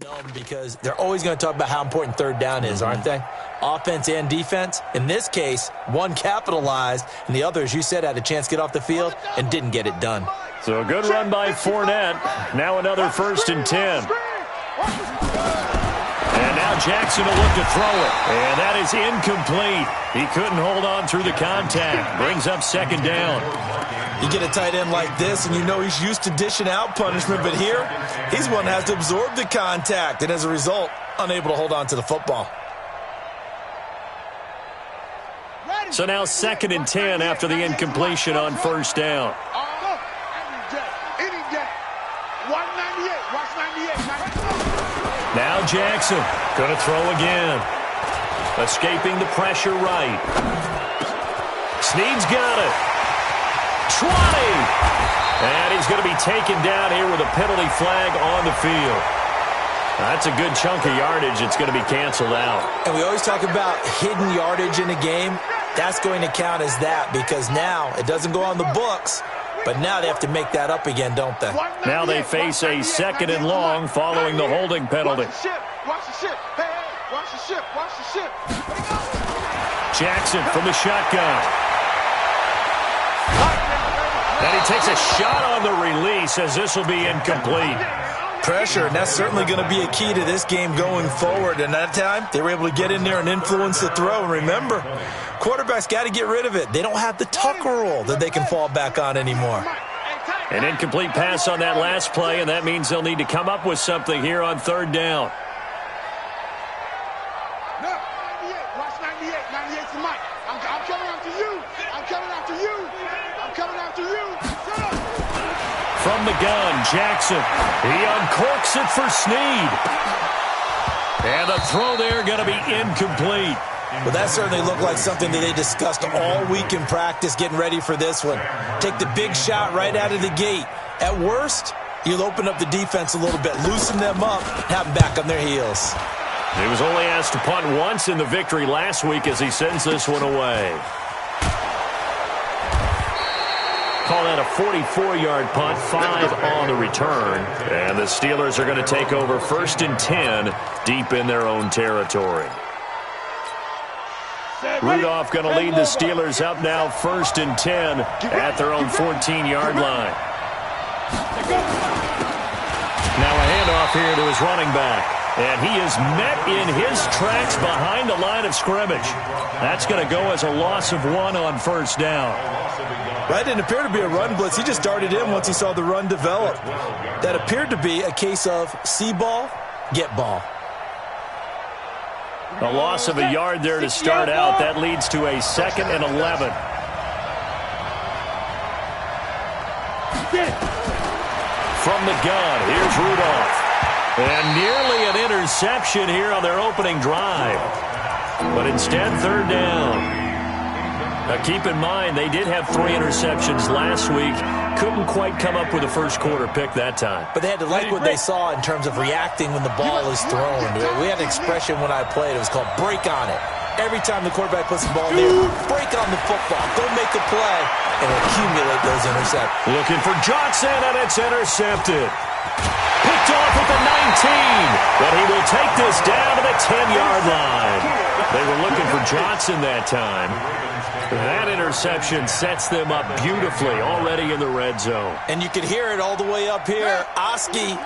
No, because they're always going to talk about how important third down is, aren't they? Offense and defense. In this case, one capitalized, and the other, as you said, had a chance to get off the field and didn't get it done. So a good run by Fournette. Now another 1st and 10. And now Jackson will look to throw it. And that is incomplete. He couldn't hold on through the contact. Brings up 2nd down. You get a tight end like this, and you know he's used to dishing out punishment, but here, he's one that has to absorb the contact, and as a result, unable to hold on to the football. So now 2nd and 10 after the incompletion on 1st down. Now Jackson going to throw again. Escaping the pressure right. Snead's got it. 20. And he's going to be taken down here with a penalty flag on the field. That's a good chunk of yardage. It's going to be canceled out. And we always talk about hidden yardage in a game. That's going to count as that because now it doesn't go on the books, but now they have to make that up again, don't they? Now they face a 2nd and long following the holding penalty. Watch the ship. Hey, watch the ship. Watch the ship. Jackson from the shotgun. And he takes a shot on the release as this will be incomplete. Pressure, and that's certainly going to be a key to this game going forward. And that time, they were able to get in there and influence the throw. And remember, quarterbacks got to get rid of it. They don't have the Tucker rule that they can fall back on anymore. An incomplete pass on that last play, and that means they'll need to come up with something here on 3rd down. No, 98. Watch 98. 98's the mic. I'm coming after you. I'm coming after you. I'm coming after you. From the gun, Jackson. He uncorks it for Snead. And the throw there going to be incomplete. Well, that certainly looked like something that they discussed all week in practice getting ready for this one. Take the big shot right out of the gate. At worst, you'll open up the defense a little bit, loosen them up, have them back on their heels. He was only asked to punt once in the victory last week as he sends this one away. Call that a 44-yard punt, 5 on the return. And the Steelers are going to take over 1st and 10 deep in their own territory. Rudolph going to lead the Steelers up now 1st and 10 at their own 14-yard line. Now a handoff here to his running back. And he is met in his tracks behind the line of scrimmage. That's going to go as a loss of 1 on 1st down. Right, didn't appear to be a run blitz. He just darted in once he saw the run develop. That appeared to be a case of see ball, get ball. A loss of a yard there to start out. That leads to a 2nd and 11. From the gun, here's Rudolph. And nearly an interception here on their opening drive. But instead, 3rd down. Now keep in mind, they did have 3 interceptions last week. Couldn't quite come up with a first-quarter pick that time. But they had to like what they saw in terms of reacting when the ball is thrown. We had an expression when I played. It was called break on it. Every time the quarterback puts the ball in there, break it on the football. Go make a play and accumulate those interceptions. Looking for Johnson, and it's intercepted. Picked off at the 19, but he will take this down to the 10-yard line. They were looking for Johnson that time. That interception sets them up beautifully already in the red zone. And you can hear it all the way up here. Oski,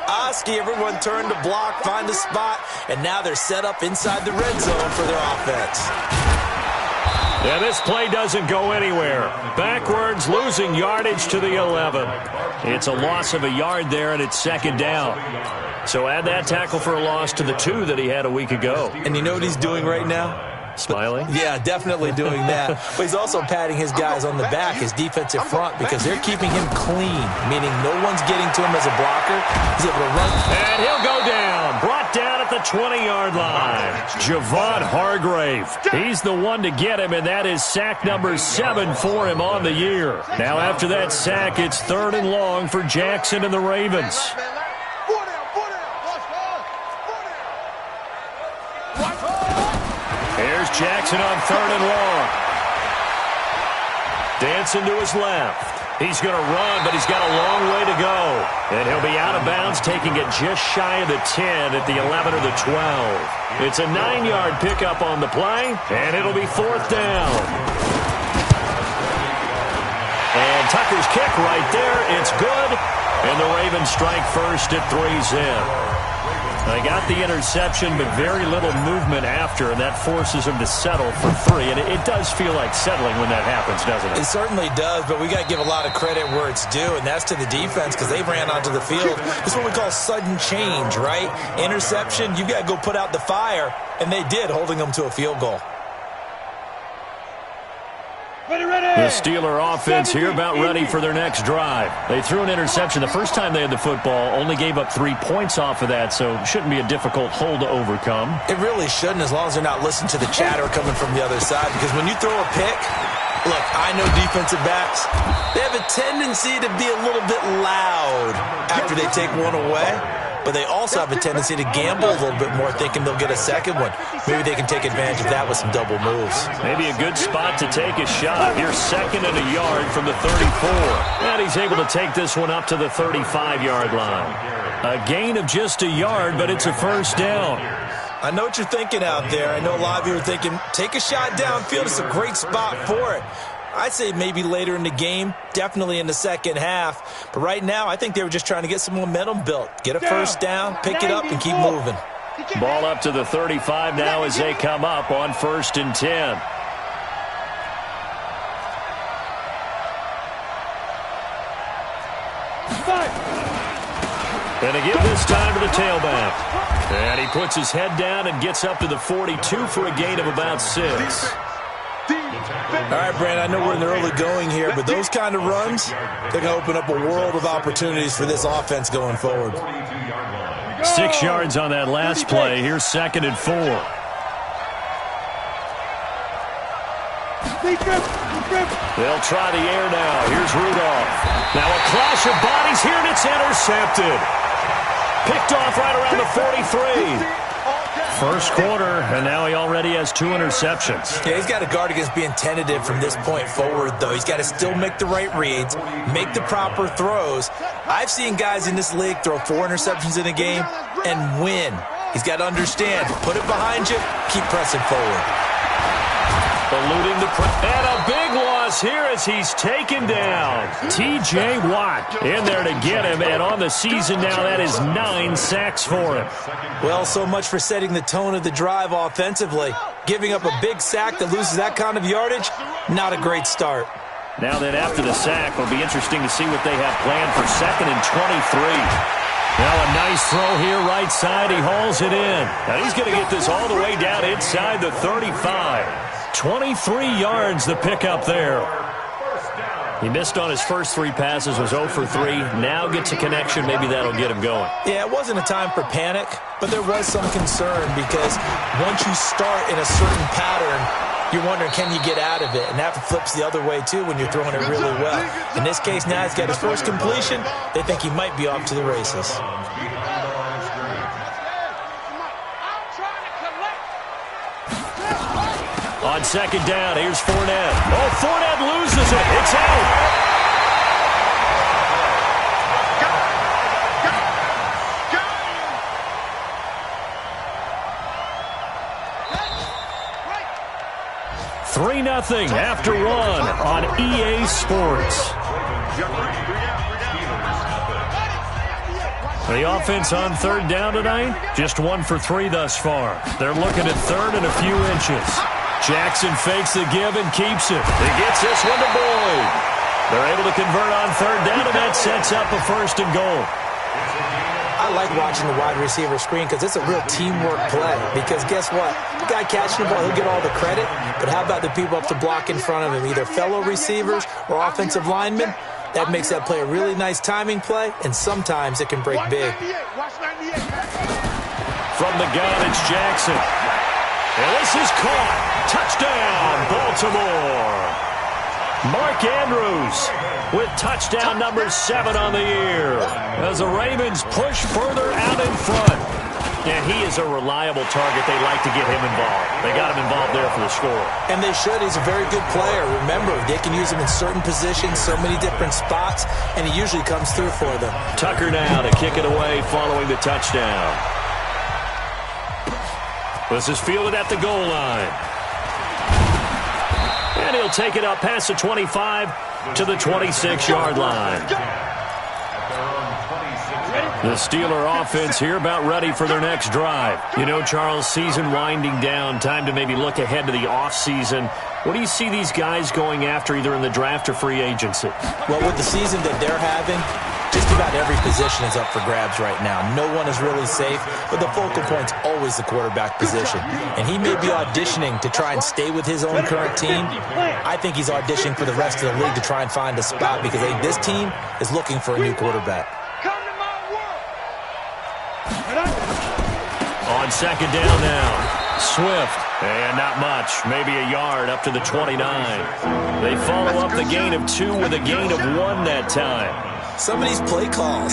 everyone turned to block, find a spot, and now they're set up inside the red zone for their offense. Yeah, this play doesn't go anywhere. Backwards, losing yardage to the 11. It's a loss of a yard there, and it's 2nd down. So add that tackle for a loss to the 2 that he had a week ago. And you know what he's doing right now? Smiling? Yeah, definitely doing that. But he's also patting his guys on the back, his defensive front, because they're keeping him clean, meaning no one's getting to him as a blocker. He's able to run. And he'll go down. Brought down at the 20-yard line. Javon Hargrave. He's the one to get him, and that is sack number 7 for him on the year. Now after that sack, it's 3rd and long for Jackson and the Ravens. Here's Jackson on 3rd and long. Dancing to his left. He's going to run, but he's got a long way to go. And he'll be out of bounds, taking it just shy of the 10 at the 11 or the 12. It's a 9-yard pickup on the play, and it'll be 4th down. And Tucker's kick right there. It's good. And the Ravens strike first at 3-zip. They got the interception, but very little movement after, and that forces them to settle for 3. And it does feel like settling when that happens, doesn't it? It certainly does, but we got to give a lot of credit where it's due, and that's to the defense because they ran onto the field. It's what we call sudden change, right? Interception, you've got to go put out the fire, and they did, holding them to a field goal. The Steeler offense here about ready for their next drive. They threw an interception the first time they had the football, only gave up 3 points off of that, so it shouldn't be a difficult hole to overcome. It really shouldn't, as long as they're not listening to the chatter coming from the other side, because when you throw a pick, look, I know defensive backs, they have a tendency to be a little bit loud after they take one away. But they also have a tendency to gamble a little bit more, thinking they'll get a second one. Maybe they can take advantage of that with some double moves. Maybe a good spot to take a shot. Here's 2nd and a yard from the 34. And he's able to take this one up to the 35-yard line. A gain of just a yard, but it's a 1st down. I know what you're thinking out there. I know a lot of you are thinking, take a shot downfield. It's a great spot for it. I'd say maybe later in the game, definitely in the second half. But right now, I think they were just trying to get some momentum built. Get a 1st down, pick it up, and keep moving. Ball up to the 35 now as they come up on 1st and 10. And they give this time to the tailback. And he puts his head down and gets up to the 42 for a gain of about 6. All right, Brandon, I know we're in the early going here, but those kind of runs, they're going to open up a world of opportunities for this offense going forward. 6 yards on that last play. Here's 2nd and 4. They'll try the air now. Here's Rudolph. Now a clash of bodies here, and it's intercepted. Picked off right around the 43. First quarter, and now he already has 2 interceptions. Yeah, he's got to guard against being tentative from this point forward, though. He's got to still make the right reads, make the proper throws. I've seen guys in this league throw 4 interceptions in a game and win. He's got to understand, put it behind you, keep pressing forward. Eluding the and a big loss here as he's taken down. T.J. Watt in there to get him, and on the season now, that is 9 sacks for him. Well, so much for setting the tone of the drive offensively. Giving up a big sack that loses that kind of yardage, not a great start. Now then, after the sack, it'll be interesting to see what they have planned for 2nd and 23. Now a nice throw here, right side. He hauls it in. Now he's going to get this all the way down inside the 35. 23 yards the pickup there. He missed on his first 3 passes, was 0 for 3. Now gets a connection. Maybe that'll get him going. Yeah, it wasn't a time for panic, but there was some concern because once you start in a certain pattern, you're wondering, can you get out of it? And that flips the other way, too, when you're throwing it really well. In this case, now he's got his first completion. They think he might be off to the races. On 2nd down, here's Fournette. Oh, Fournette loses it. It's out. Three 0 after 1 on EA Sports. The offense on 3rd down tonight, just 1 for 3 thus far. They're looking at 3rd and a few inches. Jackson fakes the give and keeps it. He gets this one to Boyd. They're able to convert on 3rd down, and that sets up a 1st and goal. I like watching the wide receiver screen because it's a real teamwork play. Because guess what? The guy catching the ball, he'll get all the credit. But how about the people up to block in front of him, either fellow receivers or offensive linemen? That makes that play a really nice timing play, and sometimes it can break big. From the gun, it's Jackson. And this is caught. Touchdown, Baltimore. Mark Andrews with touchdown number 7 on the year as the Ravens push further out in front. And he is a reliable target. They like to get him involved. They got him involved there for the score. And they should. He's a very good player. Remember, they can use him in certain positions, so many different spots, and he usually comes through for them. Tucker now to kick it away following the touchdown. This is fielded at the goal line. And he'll take it up past the 25 to the 26-yard line. The Steeler offense here about ready for their next drive. You know, Charles, season winding down, time to maybe look ahead to the offseason. What do you see these guys going after either in the draft or free agency? Well, with the season that they're having, just about every position is up for grabs right now. No one is really safe, but the focal point's always the quarterback position. And he may be auditioning to try and stay with his own current team. I think he's auditioning for the rest of the league to try and find a spot because I think this team is looking for a new quarterback. On second down now, Swift, and not much, maybe a yard up to the 29. They follow up the gain of 2 with a gain of 1 that time. Some of these play calls,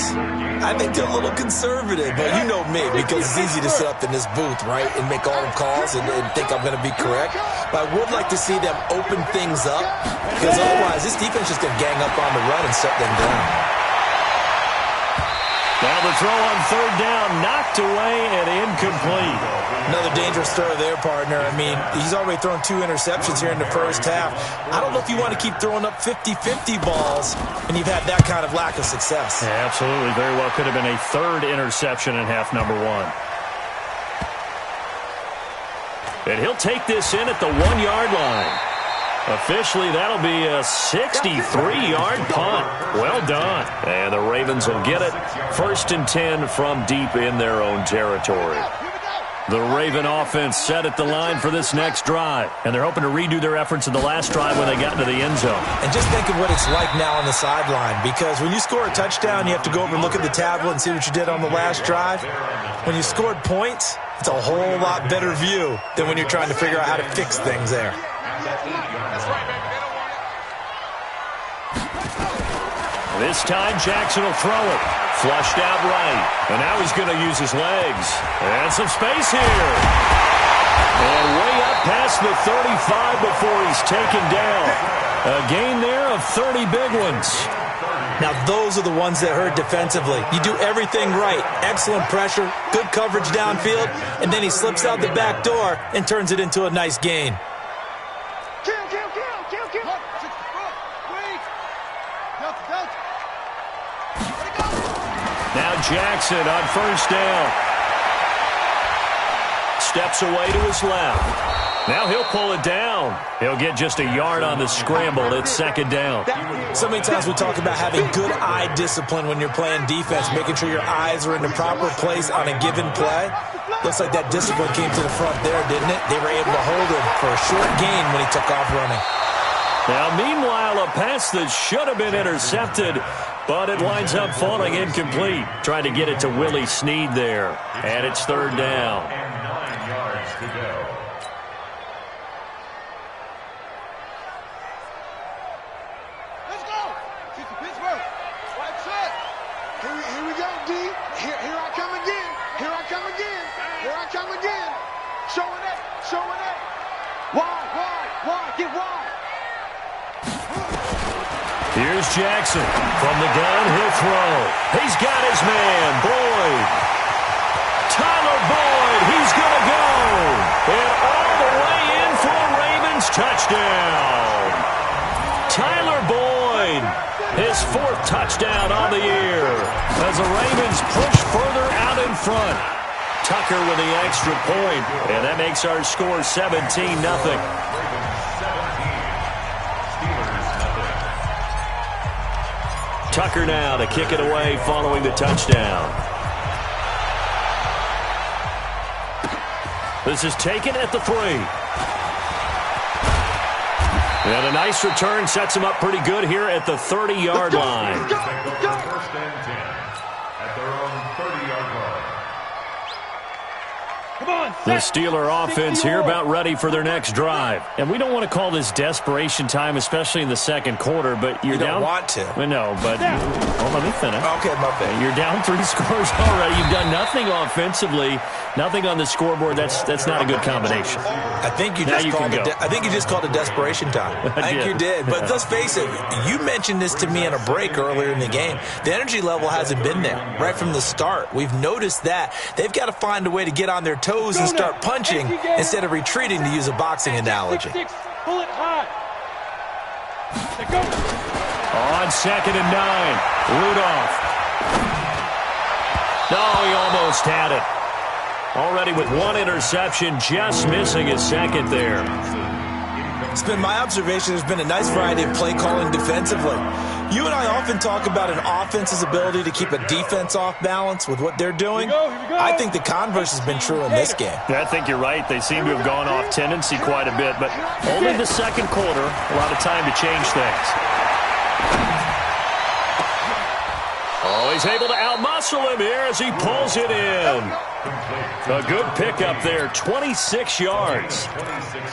I think they're a little conservative, but you know me, because it's easy to sit up in this booth, right, and make all the calls and think I'm going to be correct. But I would like to see them open things up, because otherwise this defense is going to gang up on the run and shut them down. Now the throw on third down, knocked away and incomplete. Another dangerous throw there, partner. I mean, he's already thrown 2 interceptions here in the first half. I don't know if you want to keep throwing up 50-50 balls when you've had that kind of lack of success. Yeah, absolutely. Very well could have been a 3rd interception in half number 1. And he'll take this in at the 1-yard line. Officially, that'll be a 63-yard punt. Well done. And the Ravens will get it. 1st and 10 from deep in their own territory. The Raven offense set at the line for this next drive. And they're hoping to redo their efforts in the last drive when they got into the end zone. And just think of what it's like now on the sideline. Because when you score a touchdown, you have to go over and look at the tablet and see what you did on the last drive. When you scored points, it's a whole lot better view than when you're trying to figure out how to fix things there. This time Jackson will throw it. Flushed out right. And now he's going to use his legs. And some space here. And way up past the 35 before he's taken down. A gain there of 30 big ones. Now those are the ones that hurt defensively. You do everything right. Excellent pressure, good coverage downfield, and then he slips out the back door and turns it into a nice gain. Now Jackson on first down. Steps away to his left. Now he'll pull it down. He'll get just a yard on the scramble. It's 2nd down. So many times we talk about having good eye discipline when you're playing defense, making sure your eyes are in the proper place on a given play. Looks like that discipline came to the front there, didn't it? They were able to hold him for a short gain when he took off running. Now, meanwhile, a pass that should have been intercepted, but it winds up falling incomplete. Trying to get it to Willie Snead there. And it's 3rd down. Let's go. Pittsburgh. That's it. Here we go, D. Here I come again. Here I come again. Here I come again. Showing it. Showing it. Why? Get wide. Here's Jackson. From the gun, he'll throw. He's got his man, Boyd. Tyler Boyd, he's going to go. And all the way in for a Ravens touchdown. Tyler Boyd, his 4th touchdown on the year. As the Ravens push further out in front. Tucker with the extra point. And that makes our score 17-0. Tucker now to kick it away following the touchdown. This is taken at the 3. And a nice return sets him up pretty good here at the 30-yard line. 1st and 10 at their own 30-yard line. The Steeler offense here about ready for their next drive. And we don't want to call this desperation time, especially in the second quarter, but you're down. You don't want to. No, but let me finish. Okay, my bad. You're down 3 scores already. You've done nothing offensively, nothing on the scoreboard. That's not a good combination. I think you just called it desperation time. I think you did. But let's face it, you mentioned this to me in a break earlier in the game. The energy level hasn't been there right from the start. We've noticed that. They've got to find a way to get on their toes and start punching instead of retreating, to use a boxing analogy. Pull it high. On 2nd and 9, Rudolph. No, he almost had it. Already with 1 interception, just missing his second there. It's been my observation there's been a nice variety of play calling defensively. You and I often talk about an offense's ability to keep a defense off balance with what they're doing. Here we go. I think the converse has been true in this game. I think you're right. They seem to have gone off tendency quite a bit, but only the second quarter, a lot of time to change things. Oh, he's able to outmuscle him here as he pulls it in. A good pickup there, 26 yards.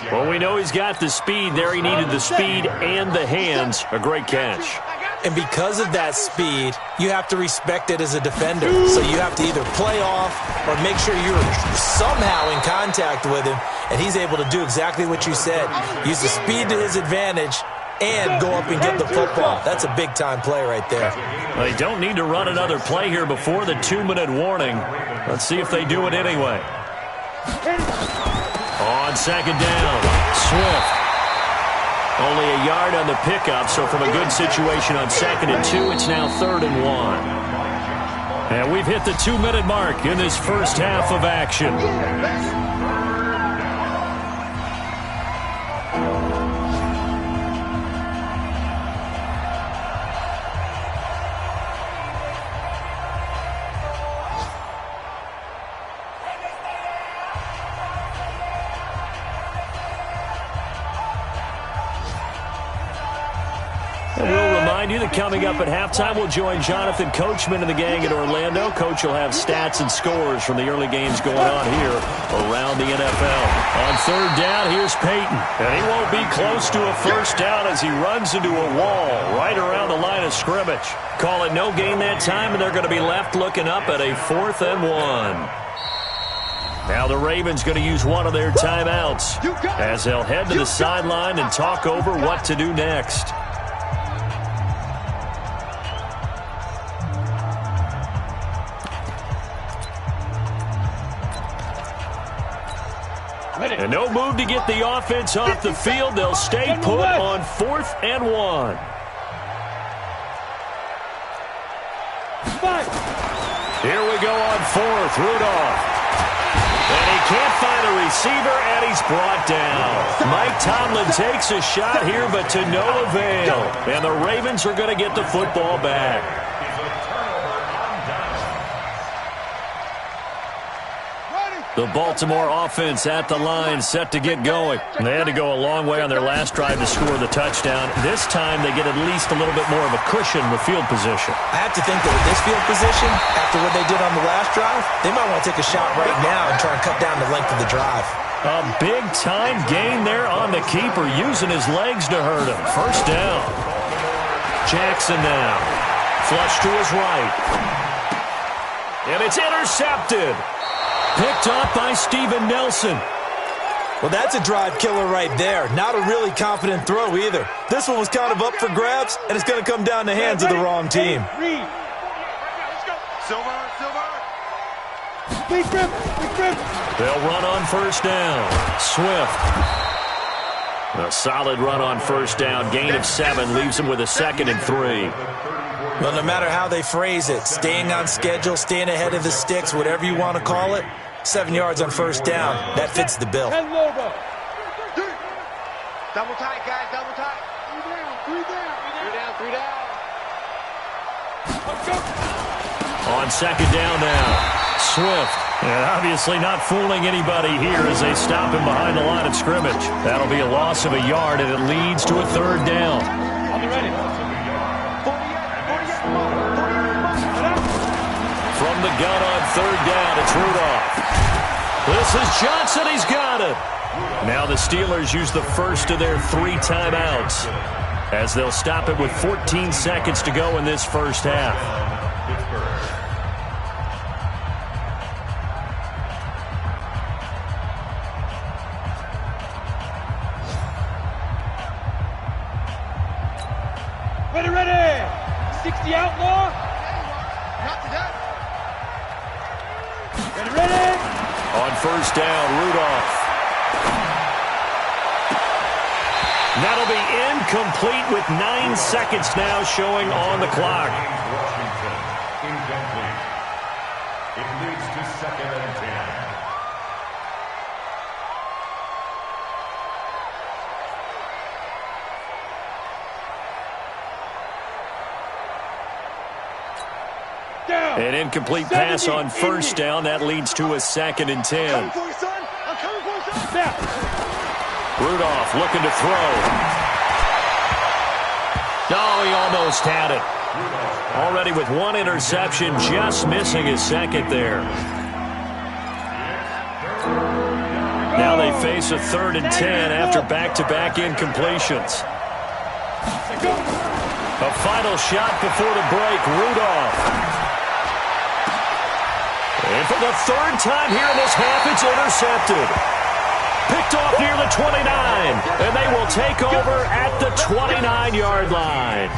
Well, we know he's got the speed there. He needed the speed and the hands. A great catch. And because of that speed, you have to respect it as a defender. So you have to either play off or make sure you're somehow in contact with him. And he's able to do exactly what you said. Use the speed to his advantage and go up and get the football. That's a big-time play right there. They don't need to run another play here before the 2-minute warning. Let's see if they do it anyway. On 2nd down, Swift. Only a yard on the pickup, so from a good situation on 2nd and 2, it's now 3rd and 1. And we've hit the 2-minute mark in this first half of action. You that coming up at halftime, we'll join Jonathan Coachman and the gang in Orlando. Coach will have stats and scores from the early games going on here around the NFL. On 3rd down, here's Peyton. And he won't be close to a first down as he runs into a wall right around the line of scrimmage. Call it no gain that time, and they're going to be left looking up at a 4th and 1. Now the Ravens going to use one of their timeouts as they'll head to the sideline and talk over what to do next. And no move to get the offense off the field. They'll stay put on 4th and 1. Here we go on 4th. Rudolph. And he can't find a receiver, and he's brought down. Mike Tomlin takes a shot here, but to no avail. And the Ravens are going to get the football back. The Baltimore offense at the line, set to get going. They had to go a long way on their last drive to score the touchdown. This time they get at least a little bit more of a cushion with field position. I have to think that with this field position, after what they did on the last drive, they might want to take a shot right now and try and cut down the length of the drive. A big-time gain there on the keeper, using his legs to hurt him. First down. Jackson now. Flush to his right. And it's intercepted. Picked up by Steven Nelson. Well, that's a drive killer right there. Not a really confident throw either. This one was kind of up for grabs, and it's going to come down the hands of the wrong team. They'll run on first down. Swift. A solid run on first down. Gain of 7 leaves him with a 2nd and 3. Well, no matter how they phrase it, staying on schedule, staying ahead of the sticks, whatever you want to call it, 7 yards on first down, that fits the bill. Double tight, guys, double tight. 3 down. On 2nd down now, Swift. And obviously not fooling anybody here as they stop him behind the line of scrimmage. That'll be a loss of a yard, and it leads to a 3rd down. I'll be ready. From the gun on 3rd down, it's Rudolph. This is Johnson. He's got it. Now the Steelers use the first of their 3 timeouts as they'll stop it with 14 seconds to go in this first half. Ready. 60 outlaw. Not today. Ready. On first down, Rudolph. That'll be incomplete with 9 seconds now showing on the clock. Incomplete. It leads to 2nd and 10. An incomplete pass on first down. That leads to a 2nd and 10. I'm coming for you, son. I'm coming for you, son. Now. Rudolph looking to throw. Oh, he almost had it. Already with 1 interception, just missing his 2nd there. Now they face a 3rd and 10 after back-to-back incompletions. A final shot before the break, Rudolph. And for the 3rd time here in this half, it's intercepted. Picked off near the 29, and they will take over at the 29-yard line.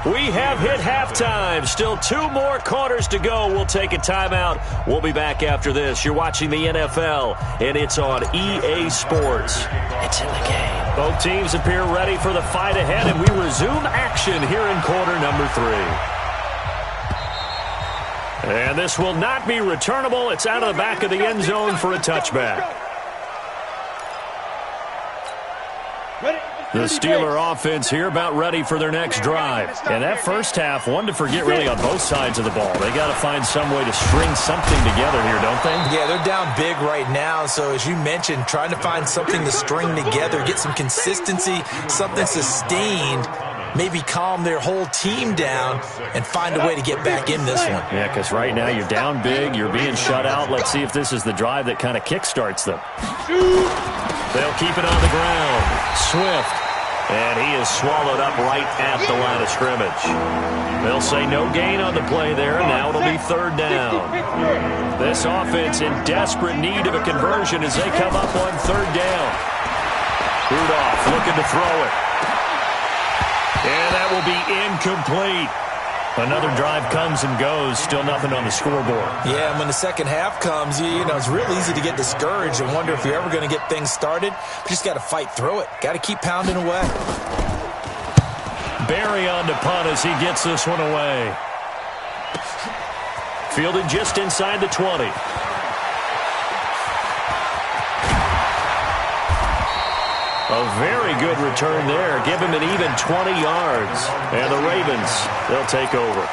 We have hit halftime. Still 2 more quarters to go. We'll take a timeout. We'll be back after this. You're watching the NFL, and it's on EA Sports. It's in the game. Both teams appear ready for the fight ahead, and we resume action here in quarter number 3. And this will not be returnable. It's out of the back of the end zone for a touchback. The Steeler offense here about ready for their next drive. And that first half, one to forget really on both sides of the ball. They got to find some way to string something together here, don't they? Yeah, they're down big right now. So as you mentioned, trying to find something to string together, get some consistency, something sustained, maybe calm their whole team down and find a way to get back in this one. Yeah, because right now you're down big, you're being shut out. Let's see if this is the drive that kind of kickstarts them. They'll keep it on the ground. Swift. And he is swallowed up right at the line of scrimmage. They'll say no gain on the play there. Now it'll be 3rd down. This offense in desperate need of a conversion as they come up on 3rd down. Rudolph looking to throw it. And that will be incomplete. Another drive comes and goes. Still nothing on the scoreboard. Yeah, and when the second half comes, you know, it's real easy to get discouraged and wonder if you're ever going to get things started. You just got to fight through it. Got to keep pounding away. Barry on to punt as he gets this one away. Fielded just inside the 20. A very good return there. Give him an even 20 yards. And the Ravens, they'll take over.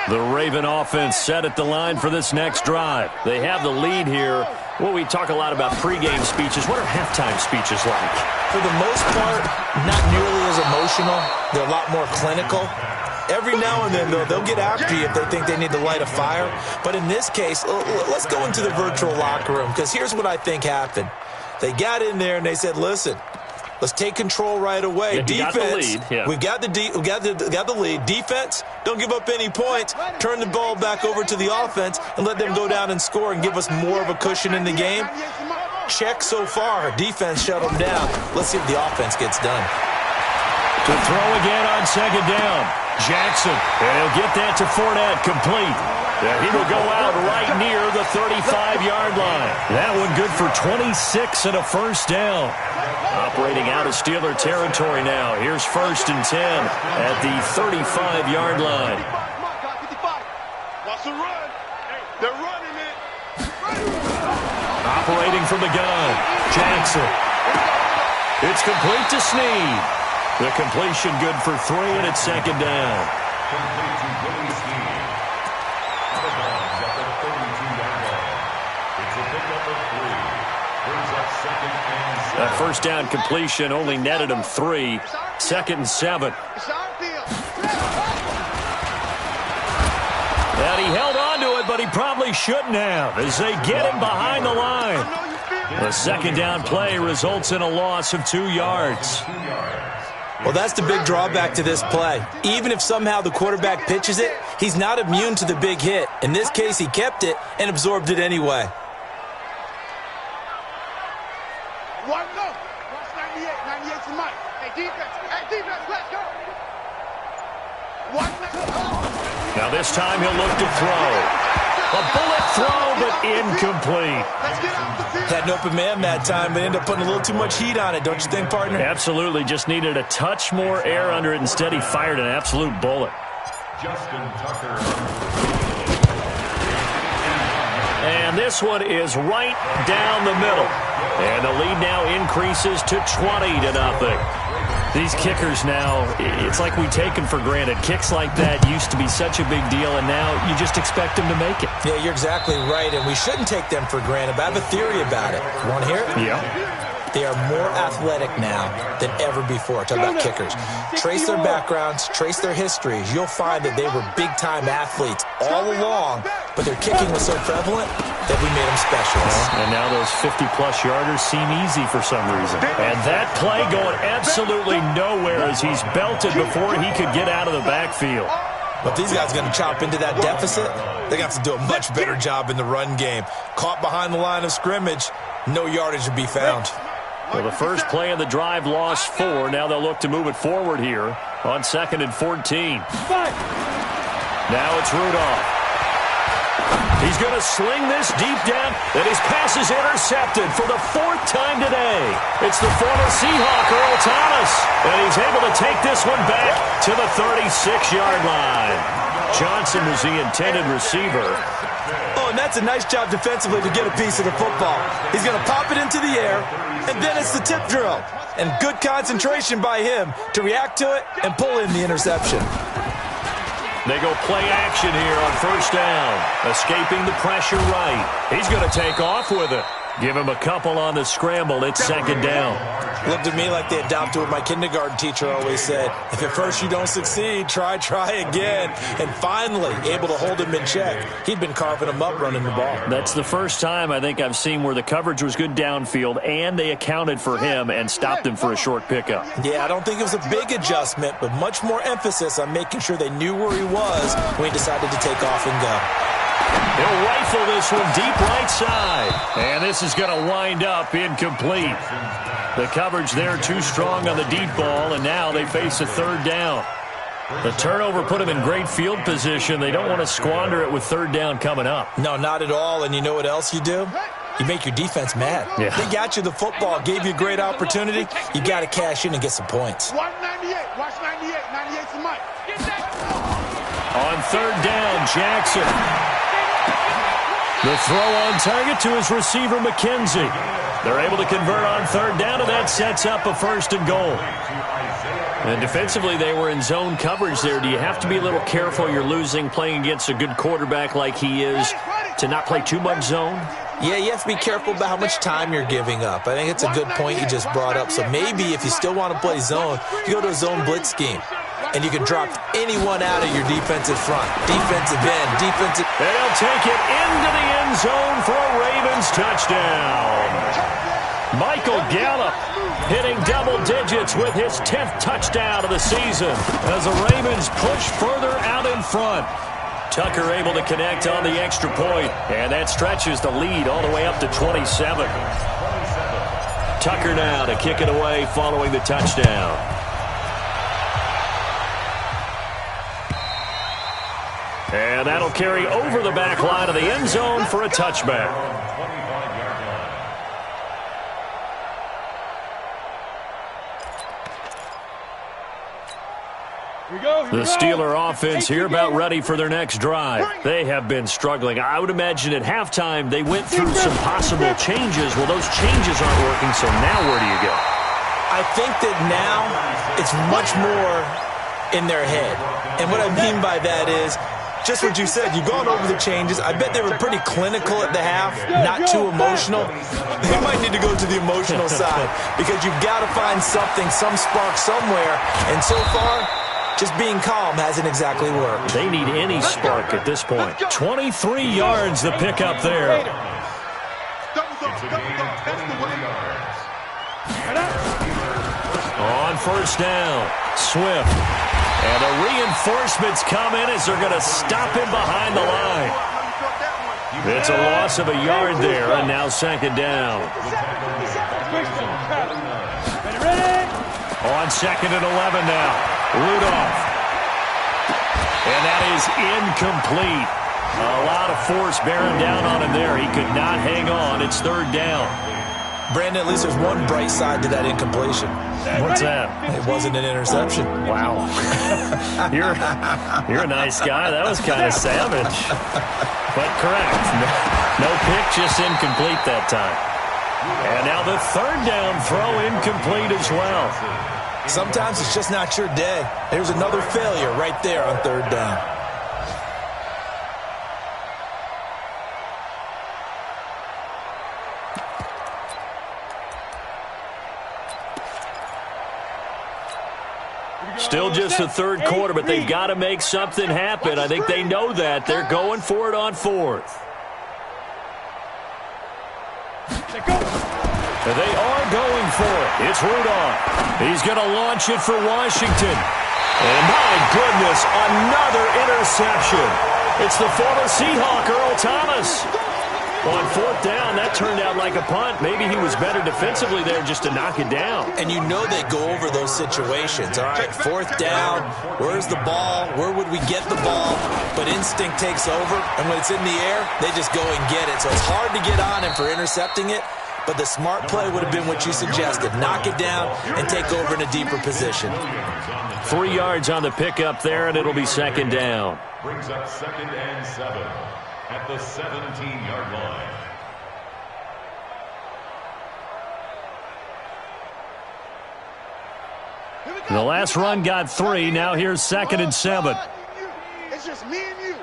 The Raven offense set at the line for this next drive. They have the lead here. Well, we talk a lot about pregame speeches. What are halftime speeches like? For the most part, not nearly as emotional. They're a lot more clinical. Every now and then, though, they'll get after you if they think they need to light a fire. But in this case, let's go into the virtual locker room, because here's what I think happened. They got in there and they said, listen, let's take control right away. Yeah, Defense, we've got the lead. Defense, don't give up any points. Turn the ball back over to the offense and let them go down and score and give us more of a cushion in the game. Check so far. Defense shut them down. Let's see if the offense gets done. To throw again on 2nd down. Jackson, and he'll get that to Fournette, complete. And he will go out right near the 35-yard line. That one good for 26 and a first down. Operating out of Steeler territory now. Here's 1st and 10 at the 35-yard line. Watch the run. They're running it. Operating from the gun. Jackson. It's complete to Snead. The completion good for 3, and it's 2nd down. Complete to Willie Snead. Out of bounds at the 32-yard line. It's a pickup of 3. Brings up 2nd and 7. That first down completion only netted him 3. 2nd and 7. It's our field. And he held on to it, but he probably shouldn't have as they get him behind the line. The second down play results in a loss of 2 yards. Well, that's the big drawback to this play. Even if somehow the quarterback pitches it, he's not immune to the big hit. In this case, he kept it and absorbed it anyway. Watch 98. 98's the mic. Hey, defense, let's go. Now this time he'll look to throw. A bullet throw, but incomplete. Had an open man that time, but ended up putting a little too much heat on it, don't you think, partner? Absolutely. Just needed a touch more air under it. Instead, he fired an absolute bullet. Justin Tucker. And this one is right down the middle. And the lead now increases to 20-0. These kickers now, it's like we take them for granted. Kicks like that used to be such a big deal, and now you just expect them to make it. Yeah, you're exactly right, and we shouldn't take them for granted, but I have a theory about it. You want to hear it? Yeah. They are more athletic now than ever before. Talk about kickers. Trace their backgrounds, trace their histories. You'll find that they were big-time athletes all along, but their kicking was so prevalent that we made them specialists. And now those 50-plus yarders seem easy for some reason. And that play going absolutely nowhere as he's belted before he could get out of the backfield. But if these guys are going to chop into that deficit, they got to do a much better job in the run game. Caught behind the line of scrimmage, no yardage to be found. Well, the first play of the drive lost 4. Now they'll look to move it forward here on 2nd and 14. Now it's Rudolph. He's going to sling this deep down, and his pass is intercepted for the 4th time today. It's the former Seahawk, Earl Thomas, and he's able to take this one back to the 36-yard line. Johnson was the intended receiver. Oh, and that's a nice job defensively to get a piece of the football. He's going to pop it into the air, and then it's the tip drill. And good concentration by him to react to it and pull in the interception. They go play action here on 1st down. Escaping the pressure right. He's going to take off with it. Give him a couple on the scramble. It's 2nd down. Looked at me like they adopted what my kindergarten teacher always said. If at first you don't succeed, try again. And finally, able to hold him in check. He'd been carving him up running the ball. That's the first time I think I've seen where the coverage was good downfield and they accounted for him and stopped him for a short pickup. Yeah, I don't think it was a big adjustment, but much more emphasis on making sure they knew where he was when he decided to take off and go. He'll rifle this one deep right side. And this is going to wind up incomplete. The coverage there too strong on the deep ball, and now they face a 3rd down. The turnover put them in great field position. They don't want to squander it with 3rd down coming up. No, not at all. And you know what else you do? You make your defense mad. Yeah. They got you the football, gave you a great opportunity. You got to cash in and get some points. Watch 98. Watch 98. 98's the mic. On 3rd down, Jackson. The throw on target to his receiver, McKenzie. They're able to convert on 3rd down, and that sets up a 1st and goal. And defensively, they were in zone coverage there. Do you have to be a little careful? You're losing playing against a good quarterback like he is to not play too much zone? Yeah, you have to be careful about how much time you're giving up. I think it's a good point you just brought up. So maybe if you still want to play zone, you go to a zone blitz scheme. And you can drop anyone out of your defensive front. Defensive end, defensive... And he'll take it into the end zone for a Ravens touchdown. Michael Gallup hitting double digits with his 10th touchdown of the season as the Ravens push further out in front. Tucker able to connect on the extra point, and that stretches the lead all the way up to 27. Tucker now to kick it away following the touchdown. And that'll carry over the back line of the end zone for a touchback. The Steeler offense here about ready for their next drive. They have been struggling. I would imagine at halftime they went through some possible changes. Well, those changes aren't working, so now where do you go? I think that now it's much more in their head. And what I mean by that is just what you said. You've gone over the changes. I bet they were pretty clinical at the half, not too emotional. They might need to go to the emotional side because you've got to find something, some spark somewhere. And so far, Just being calm hasn't exactly worked. They need any spark at this point. 23 yards the pickup there. On first down, Swift. And the reinforcements come in as they're going to stop him behind the line. It's a loss of a yard there, and now second down. On second and 11 now, Rudolph. And that is incomplete. A lot of force bearing down on him there. He could not hang on. It's third down. Brandon, at least there's one bright side to that incompletion. What's that? It wasn't an interception. Wow. You're a nice guy. That was kind of savage. But correct. No pick, just incomplete that time. And now the third down throw incomplete as well. Sometimes it's just not your day. There's another failure right there on third down. Still just the third quarter, but they've got to make something happen. I think they know that. They're going for it on fourth. They are going for it. It's Rudolph. He's going to launch it for Washington. And my goodness, another interception. It's the former Seahawk, Earl Thomas. On fourth down, that turned out like a punt. Maybe he was better defensively there just to knock it down. And you know they go over those situations. All right, fourth down, where's the ball? Where would we get the ball? But instinct takes over, and when it's in the air, they just go and get it. So it's hard to get on him for intercepting it, but the smart play would have been what you suggested. Knock it down and take over in a deeper position. 3 yards on the pickup there, and it'll be second down. Brings up second and 7 at the 17-yard line. The last run got 3. Now here's second and 7. It's just me and you.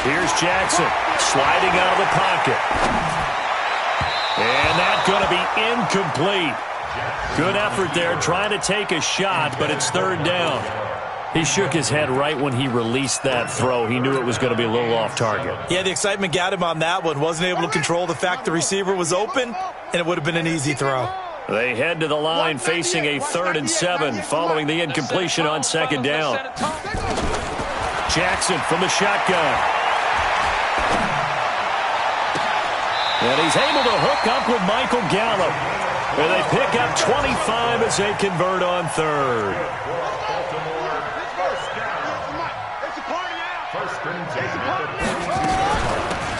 Here's Jackson sliding out of the pocket. And that's going to be incomplete. Good effort there trying to take a shot, but it's third down. He shook his head right when he released that throw. He knew it was going to be a little off target. Yeah, the excitement got him on that one. Wasn't able to control the fact the receiver was open, and it would have been an easy throw. They head to the line facing a 3rd and 7 following the incompletion on second down. Jackson from the shotgun. And he's able to hook up with Michael Gallup. And they pick up 25 as they convert on third.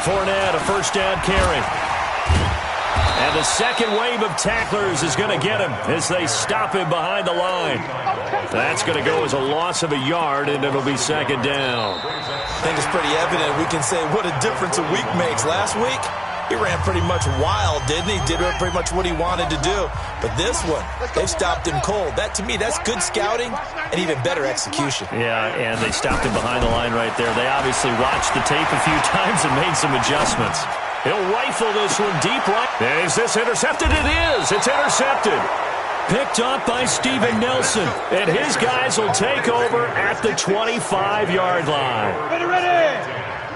Fournette, a first down carry. And the second wave of tacklers is going to get him as they stop him behind the line. That's going to go as a loss of a yard, and it'll be second down. I think it's pretty evident. We can say what a difference a week makes. Last week, he ran pretty much wild, didn't he? Did pretty much what he wanted to do. But this one, they've stopped him cold. That, to me, that's good scouting and even better execution. Yeah, and they stopped him behind the line right there. They obviously watched the tape a few times and made some adjustments. He'll rifle this one deep right. And is this intercepted? It is. It's intercepted. Picked up by Steven Nelson. And his guys will take over at the 25-yard line. Ready.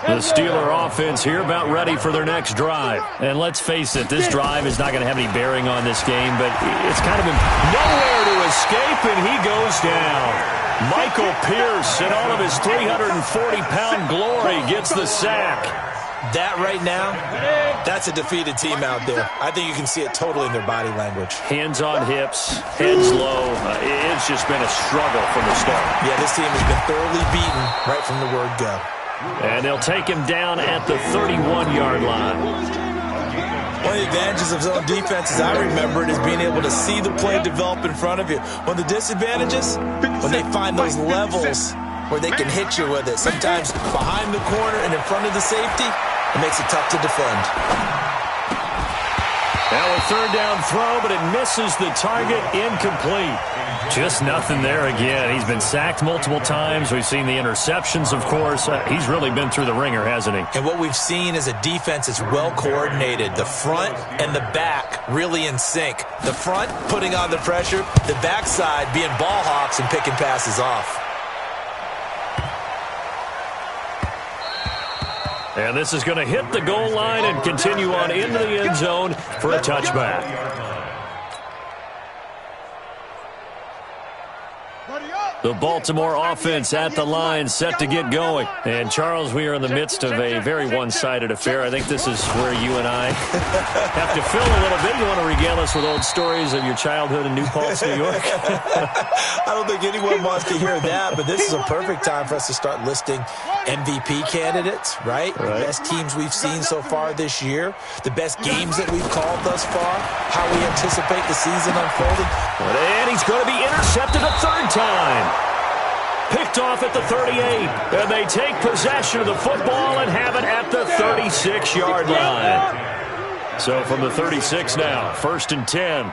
The Steeler offense here about ready for their next drive. And let's face it, this drive is not going to have any bearing on this game, but it's kind of nowhere to escape, and he goes down. Michael Pierce, in all of his 340-pound glory, gets the sack. That right now, that's a defeated team out there. I think you can see it totally in their body language. Hands on hips, heads low. It's just been a struggle from the start. Yeah, this team has been thoroughly beaten right from the word go. And they'll take him down at the 31-yard line. One of the advantages of zone defense, as I remember it, is being able to see the play develop in front of you. One of the disadvantages, when they find those levels where they can hit you with it. Sometimes behind the corner and in front of the safety, it makes it tough to defend. Now a third down throw, but it misses the target, incomplete. Just nothing there again. He's been sacked multiple times. We've seen the interceptions, of course. He's really been through the ringer, hasn't he? And what we've seen is a defense that's well coordinated. The front and the back really in sync. The front putting on the pressure, the backside being ball hawks and picking passes off. And this is going to hit the goal line and continue on into the end zone for a touchback. The Baltimore offense at the line, set to get going. And, Charles, we are in the midst of a very one-sided affair. I think this is where you and I have to fill a little bit. You want to regale us with old stories of your childhood in New Paltz, New York? I don't think anyone wants to hear that, but this is a perfect time for us to start listing MVP candidates, right? The best teams we've seen so far this year, the best games that we've called thus far, how we anticipate the season unfolding. And he's going to be intercepted a third time. Picked off at the 38, and they take possession of the football and have it at the 36-yard line. So from the 36 now, 1st and 10.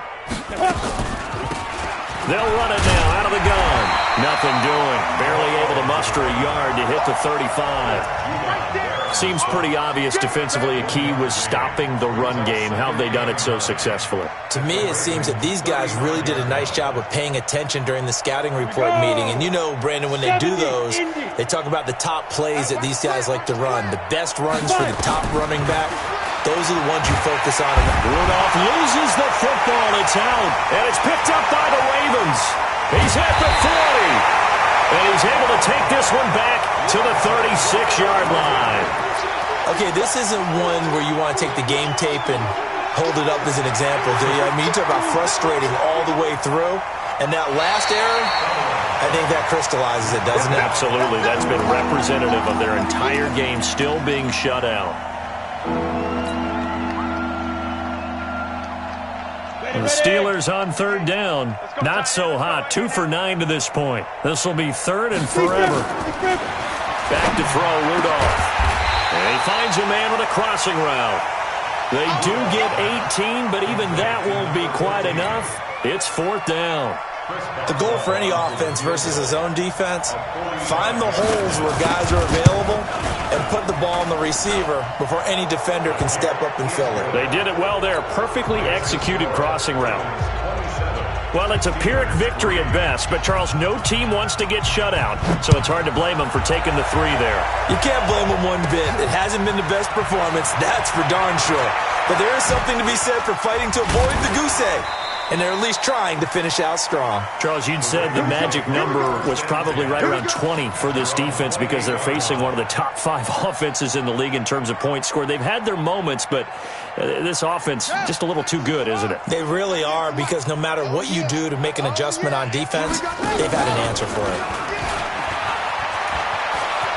They'll run it now out of the gun. Nothing doing. Barely able to muster a yard to hit the 35. Seems pretty obvious defensively a key was stopping the run game. How have they done it so successfully? To me, it seems that these guys really did a nice job of paying attention during the scouting report meeting. And you know, Brandon, when they do those, they talk about the top plays that these guys like to run. The best runs for the top running back, those are the ones you focus on. Rudolph loses the football. It's out. And it's picked up by the Ravens. He's at the 40. And he's able to take this one back to the 36-yard line. Okay, this isn't one where you want to take the game tape and hold it up as an example, do you? I mean, you talk about frustrating all the way through. And that last error, I think that crystallizes it, doesn't it? Absolutely. That's been representative of their entire game still being shut out. The Steelers on third down. Not so hot. 2 for 9 to this point. This will be 3rd and forever. Back to throw, Rudolph. And he finds a man with a crossing route. They do get 18, but even that won't be quite enough. It's 4th down. The goal for any offense versus a zone defense, find the holes where guys are available and put the ball on the receiver before any defender can step up and fill it. They did it well there. Perfectly executed crossing route. Well, it's a Pyrrhic victory at best, but, Charles, no team wants to get shut out, so it's hard to blame them for taking the 3 there. You can't blame them one bit. It hasn't been the best performance, that's for darn sure. But there is something to be said for fighting to avoid the goose egg. And they're at least trying to finish out strong. Charles, you'd said the magic number was probably right around 20 for this defense because they're facing one of the top 5 offenses in the league in terms of points scored. They've had their moments, but this offense just a little too good, isn't it? They really are, because no matter what you do to make an adjustment on defense, they've had an answer for it.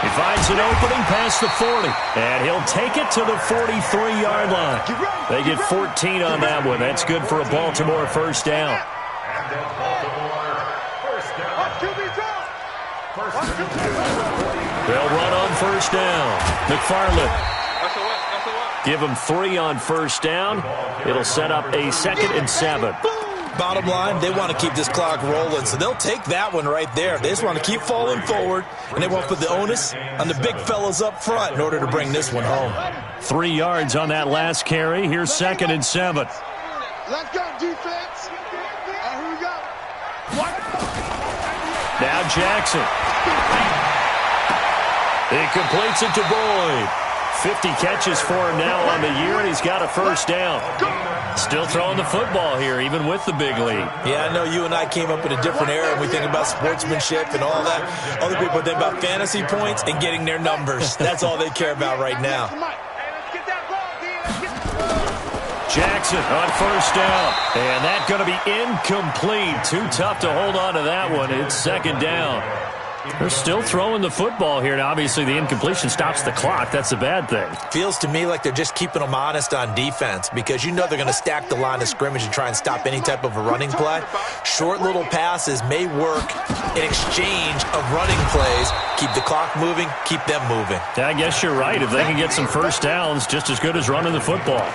He finds an opening past the 40, and he'll take it to the 43-yard line. They get 14 on that one. That's good for a Baltimore first down. They'll run on first down. McFarland. Give them 3 on first down. It'll set up a 2nd and 7. Bottom line, they want to keep this clock rolling, so they'll take that one right there. They just want to keep falling forward, and they want to put the onus on the big fellas up front in order to bring this one home. 3 yards on that last carry. Here's 2nd and 7. Let's go, defense. Here we go. Now Jackson. He completes it to Boyd. 50 catches for him now on the year, and he's got a first down. Still throwing the football here, even with the big lead. Yeah, I know you and I came up in a different era, and we think about sportsmanship and all that. Other people think about fantasy points and getting their numbers. That's all they care about right now. Jackson on first down. And that's going to be incomplete. Too tough to hold on to that one. It's 2nd down. They're still throwing the football here, and obviously the incompletion stops the clock. That's a bad thing. Feels to me like they're just keeping them honest on defense, because you know they're going to stack the line of scrimmage and try and stop any type of a running play. Short little passes may work in exchange of running plays. Keep the clock moving, keep them moving. I guess you're right. If they can get some first downs, just as good as running the football.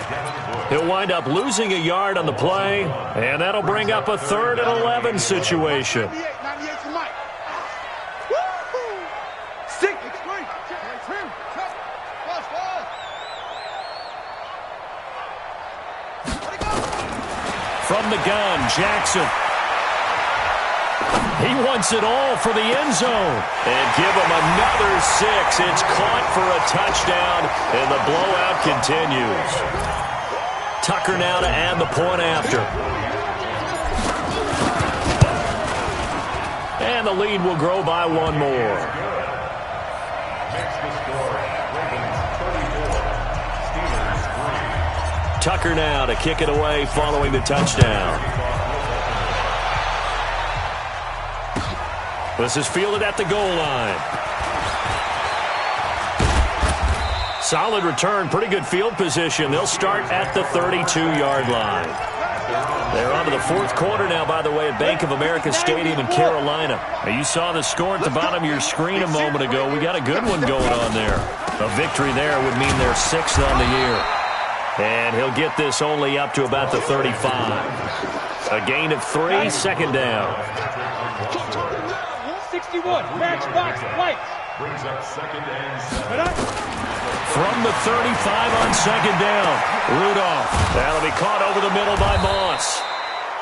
He'll wind up losing a yard on the play, and that'll bring up a 3rd and 11 situation. 98 for Mike. From the gun, Jackson. He wants it all for the end zone. And give him another 6. It's caught for a touchdown, and the blowout continues. Tucker now to add the point after. And the lead will grow by 1 more. Tucker now to kick it away following the touchdown. This is fielded at the goal line. Solid return, pretty good field position. They'll start at the 32-yard line. They're on to the 4th quarter now, by the way, at Bank of America Stadium in Carolina. Now, you saw the score at the bottom of your screen a moment ago. We got a good one going on there. A victory there would mean they're 6th on the year. And he'll get this only up to about the 35. A gain of 3, 2nd down. 61, matchbox, lights. Brings up 2nd and 7. From the 35 on 2nd down, Rudolph. That'll be caught over the middle by Moss.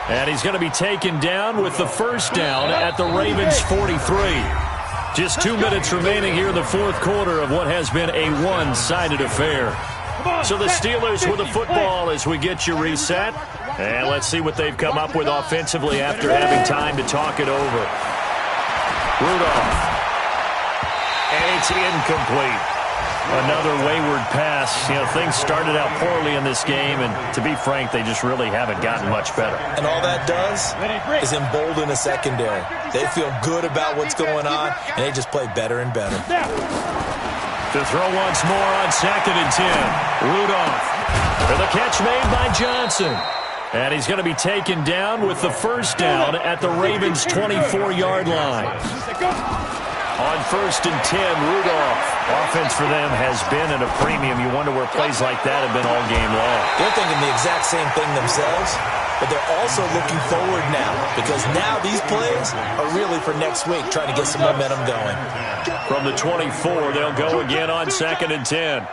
And he's going to be taken down with the 1st down at the Ravens' 43. Just 2 minutes remaining here in the 4th quarter of what has been a one-sided affair. So the Steelers with the football as we get you reset. And let's see what they've come up with offensively after having time to talk it over. Rudolph. And it's incomplete. Another wayward pass. You know, things started out poorly in this game, and to be frank, they just really haven't gotten much better. And all that does is embolden the secondary. They feel good about what's going on, and they just play better and better. To throw once more on 2nd and 10. Rudolph. For the catch made by Johnson. And he's going to be taken down with the 1st down at the Ravens' 24-yard line. On 1st and 10, Rudolph. Offense for them has been at a premium. You wonder where plays like that have been all game long. They're thinking the exact same thing themselves, but they're also looking forward now, because now these plays are really for next week, trying to get some momentum going. From the 24, they'll go again on 2nd and 10.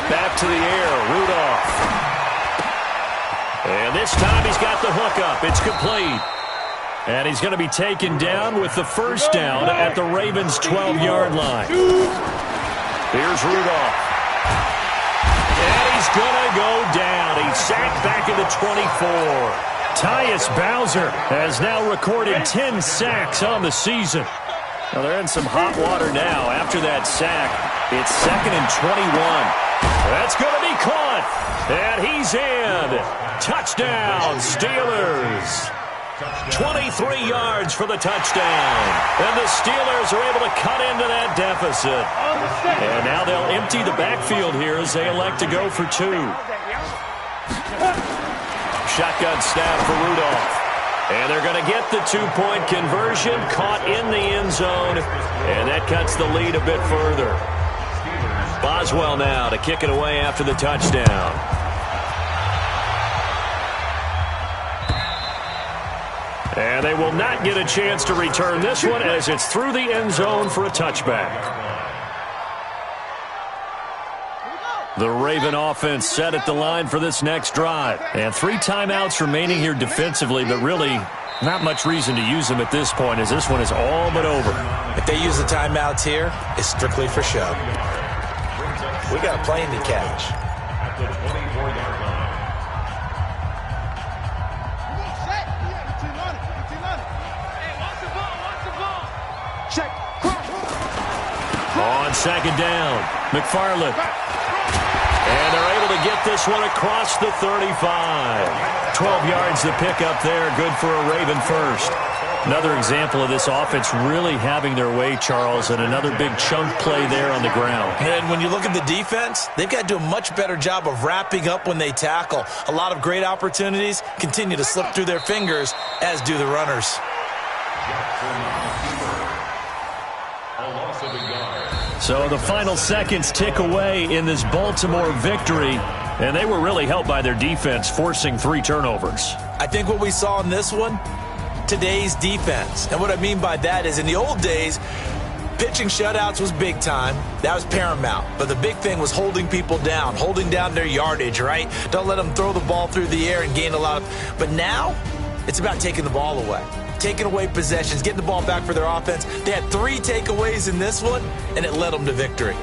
Back to the air, Rudolph. And this time he's got the hook up. It's complete. And he's going to be taken down with the 1st down at the Ravens' 12-yard line. Here's Rudolph. And he's going to go down. He's sacked back at the 24. Tyus Bowser has now recorded 10 sacks on the season. Now they're in some hot water now. After that sack, it's 2nd and 21. That's going to be caught. And he's in. Touchdown, Steelers. 23 yards for the touchdown. And the Steelers are able to cut into that deficit. And now they'll empty the backfield here as they elect to go for 2. Shotgun snap for Rudolph. And they're going to get the 2-point conversion, caught in the end zone. And that cuts the lead a bit further. Boswell now to kick it away after the touchdown. And they will not get a chance to return this one as it's through the end zone for a touchback. The Raven offense set at the line for this next drive. And 3 timeouts remaining here defensively, but really not much reason to use them at this point as this one is all but over. If they use the timeouts here, it's strictly for show. We got a plane to catch. At the 24-yard line. On 2nd down, McFarland. And they're able to get this one across the 35. 12 yards to pick up there, good for a Raven first. Another example of this offense really having their way, Charles, and another big chunk play there on the ground. And when you look at the defense, they've got to do a much better job of wrapping up when they tackle. A lot of great opportunities continue to slip through their fingers, as do the runners. So the final seconds tick away in this Baltimore victory. And they were really helped by their defense forcing 3 turnovers. I think what we saw in this one, today's defense. And what I mean by that is in the old days, pitching shutouts was big time. That was paramount. But the big thing was holding people down, holding down their yardage, right? Don't let them throw the ball through the air and gain a lot of... But now, it's about taking the ball away. Taking away possessions, getting the ball back for their offense. They had 3 takeaways in this one, and it led them to victory.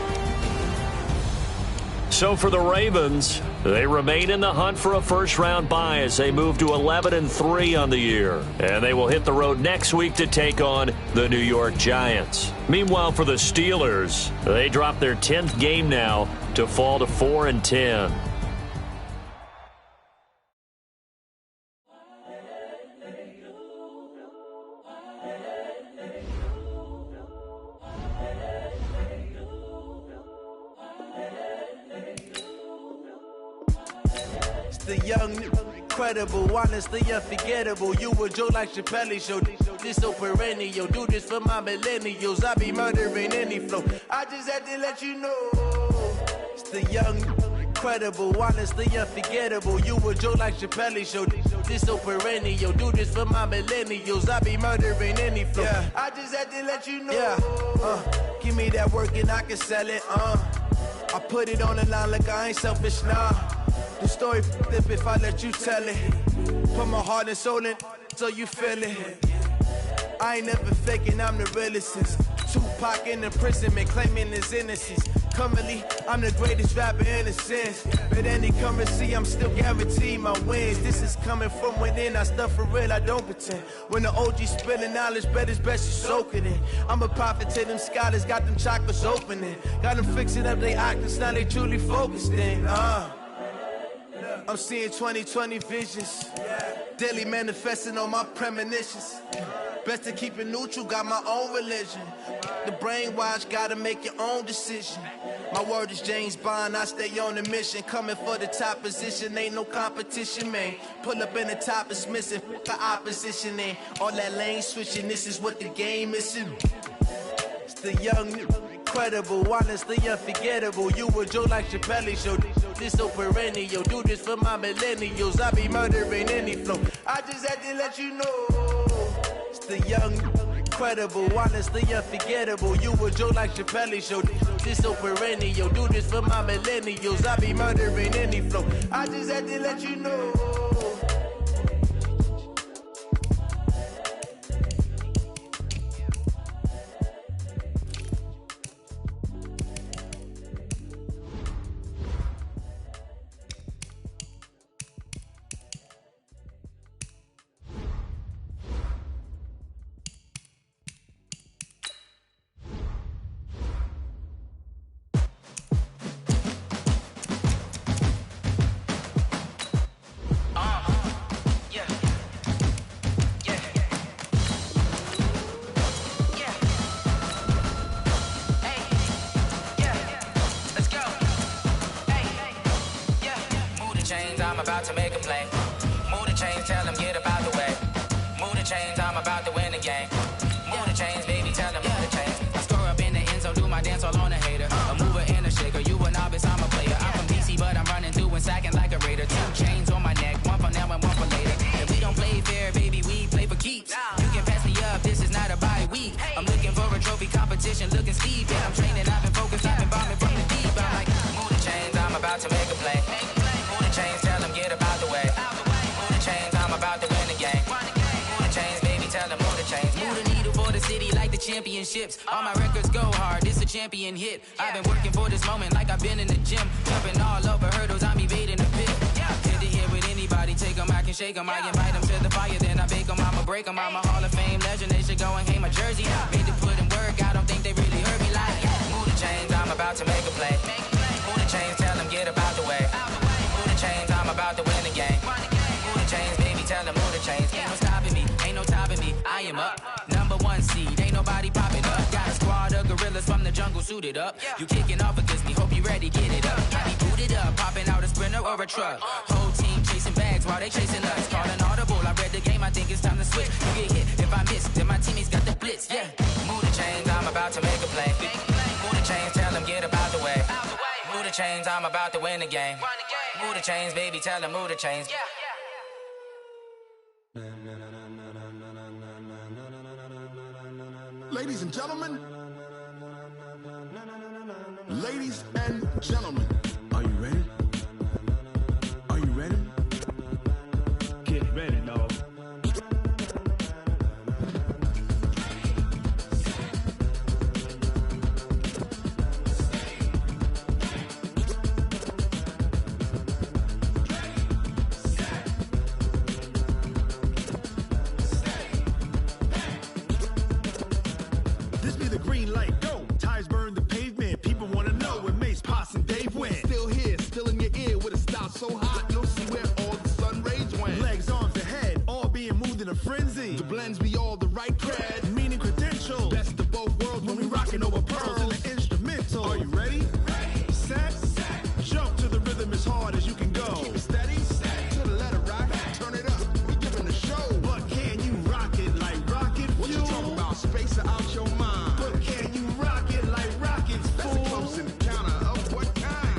So for the Ravens, they remain in the hunt for a first-round bye as they move to 11-3 on the year. And they will hit the road next week to take on the New York Giants. Meanwhile, for the Steelers, they drop their 10th game now to fall to 4-10. The young, incredible, honestly unforgettable. You a Joe like Chappelle show. This so perennial. Do this for my millennials. I be murdering any flow. I just had to let you know. It's the young, incredible, honestly unforgettable. You a Joe like Chappelle show. This so perennial. Do this for my millennials. I be murdering any flow. Yeah. I just had to let you know. Yeah. Give me that work and I can sell it. I put it on the line like I ain't selfish, nah. The story flip if I let you tell it. Put my heart and soul in so you feel it. I ain't never faking, I'm the realest since Tupac in imprisonment, claiming his innocence. Currently, I'm the greatest rapper in a sense. But any currency, I'm still guaranteed my wins. This is coming from within, I stuff for real, I don't pretend. When the OG spilling knowledge, bet it's best you soak it in. I'm a prophet to them scholars, got them chakras opening. Got them fixing up they octaves, now they truly focused in. I'm seeing 2020 visions, daily manifesting on my premonitions. Best to keep it neutral, got my own religion. The brainwash, gotta make your own decision. My word is James Bond, I stay on the mission. Coming for the top position, ain't no competition, man. Pull up in the top, it's missing, the opposition in. All that lane switching, this is what the game is. It's the young, incredible, honestly unforgettable. You a Joe like Chappelle show. This so perennial. Do this for my millennials. I be murdering any flow. I just had to let you know. It's the young, incredible, honestly unforgettable. You a Joe like Chappelle show. This so perennial. Do this for my millennials. I be murdering any flow. I just had to let you know. I'm about to make a play. Move the chains, tell them get about the way. Move the chains, I'm about to win the game. Move the chains, baby, tell them move the chains. I score up in the end zone, do my dance all on a hater. A mover and a shaker, you a novice, I'm a player. I'm from DC, but I'm running through and sacking like a raider. 2 chains on my neck, one for now and one for later. If we don't play fair, baby, we play for keeps. You can pass me up, this is not a bye week. I'm looking for a trophy competition, looking steep. Yeah, I'm training, I've been focused, I've been bombing from the deep. I'm like, move the chains, I'm about to make a play. Move the chains, tell them get about the way. Move the chains, I'm about to win the game. Move the chains, baby, tell them move the chains. Move the needle for the city like the championships. All my records go hard, this a champion hit. I've been working for this moment like I've been in the gym. Jumping all over hurdles, I'm evading the pit. Head to head with anybody, take them, I can shake them. I invite them to the fire, then I bake them, I'ma break them. I'm a Hall of Fame legend, they should go and hang my jersey. Made to put in work, I don't think they really heard me like. Move the chains, I'm about to make a play. Move the chains, tell them get about the way. Move the chains, I'm about to win the game. Move the chains, baby, tell them move the chains. Ain't no stopping me, ain't no topping me. I am up, #1 seed, ain't nobody popping up. Got a squad of gorillas from the jungle suited up. You kicking off against me, hope you ready, get it up. I be booted up, popping out a sprinter or a truck. Whole team chasing bags while they chasing us. Calling audible, I read the game, I think it's time to switch. You get hit, if I miss, then my teammates got the blitz, yeah. Move the chains, I'm about to make a play. Move the chains, tell them get about the way. Move the chains, I'm about to win the game. Move the chains, baby, tell them move the chains. Yeah. Ladies and gentlemen, ladies and gentlemen, are you ready? Are you ready? Get ready, dog. This be the green light, go. Tires burn the pavement. People want to know where Mace, Pops, and Dave went. Still here, still in your ear with a style so hot, you'll see where all the sun rays went. Legs, arms, and head, all being moved in a frenzy. The blends be all the right cred, meaning credentials. Best of both worlds when we rockin' over pearls in the instrumental. Are you ready? Set, jump to the rhythm as hard as you can go. Keep it steady, to the letter rock, turn it up, we giving the show. But can you rock it like rocket fuel? What you talking about, space out your mind? But can you rock it like rockets, fool? That's a close encounter of what kind?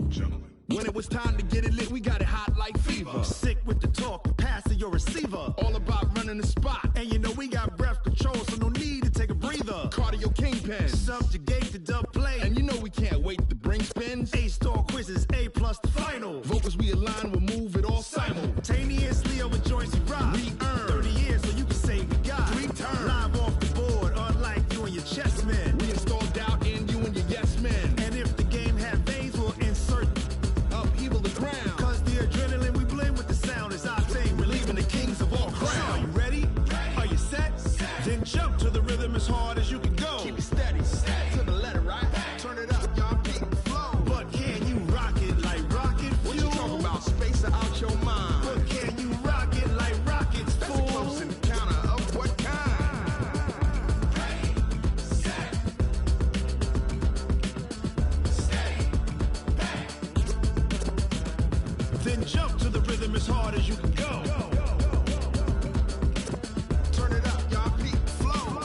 Gentlemen. When it was time to get it lit, we got it hot like fever. Sick with the talk, pass to your receiver. All about running the spot. And you know we got breath control, so no need to take a breather. Cardio kingpin, subjugate the dub play. And you know we can't wait to bring spins. A-star quizzes, A+ the final. Vocals we align, we'll move it all simultaneously over joints we rock. We earn 30 years, so you can say we got 3 turns. Live off the board, unlike you and your chess men. We install doubt in you and your yes men. And if the game had veins, we'll insert upheaval the ground. Cause the adrenaline we blend with the sound is our thing, relieving the kings of all crowns. So are you ready? Are you set? Then jump to the rhythm as hard as you can go. Keep it steady, to the letter, right? Turn it up, y'all, keep the flow. But can you rock it like rocket fuel? What you talking about, space out your mind? But can you rock it like rockets, fool? That's a close encounter of what kind? Then jump to the rhythm as hard as you can go. Turn it up, y'all, peak flow.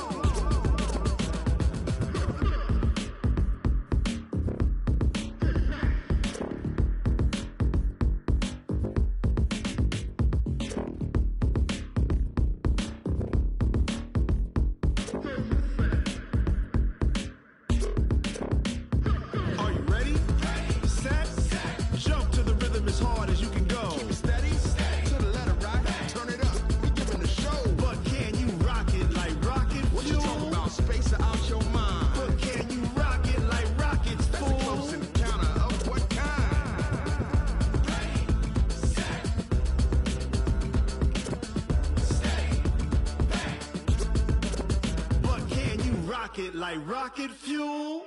Are you ready? Set, jump to the rhythm as hard as you can go. Keep it steady, to the letter rock, turn it up, we giving the show. But can you rock it like rocket fuel? What you talking about, space out your mind? But can you rock it like rockets, fool? That's a close encounter of what kind? But can you rock it like rocket fuel?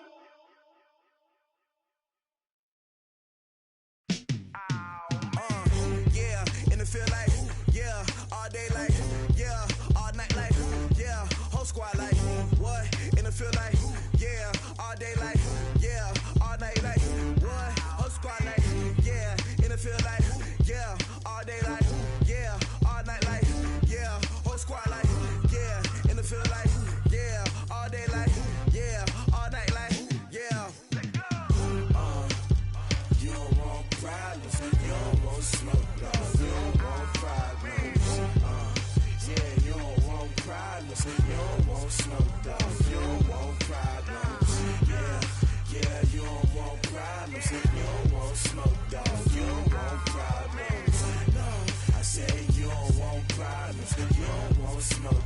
Yeah, and it feel like, yeah, all day like, yeah, all night like, yeah, whole squad like, what? And it feel like, yeah, all day like, yeah, all night like, what? Whole squad like, yeah, and it feel like, yeah, all day like, yeah, all night like, yeah, whole squad like, yeah, and it feel like, yeah, all day like, yeah, all night like, yeah. You don't want problems, you don't want smoke, you don't want problems. Yeah, you don't want problems, you don't want smoke, you don't want problems. Yeah, you don't want problems, you don't want smoke, you don't want problems. No, I say you don't want problems, you don't want smoke,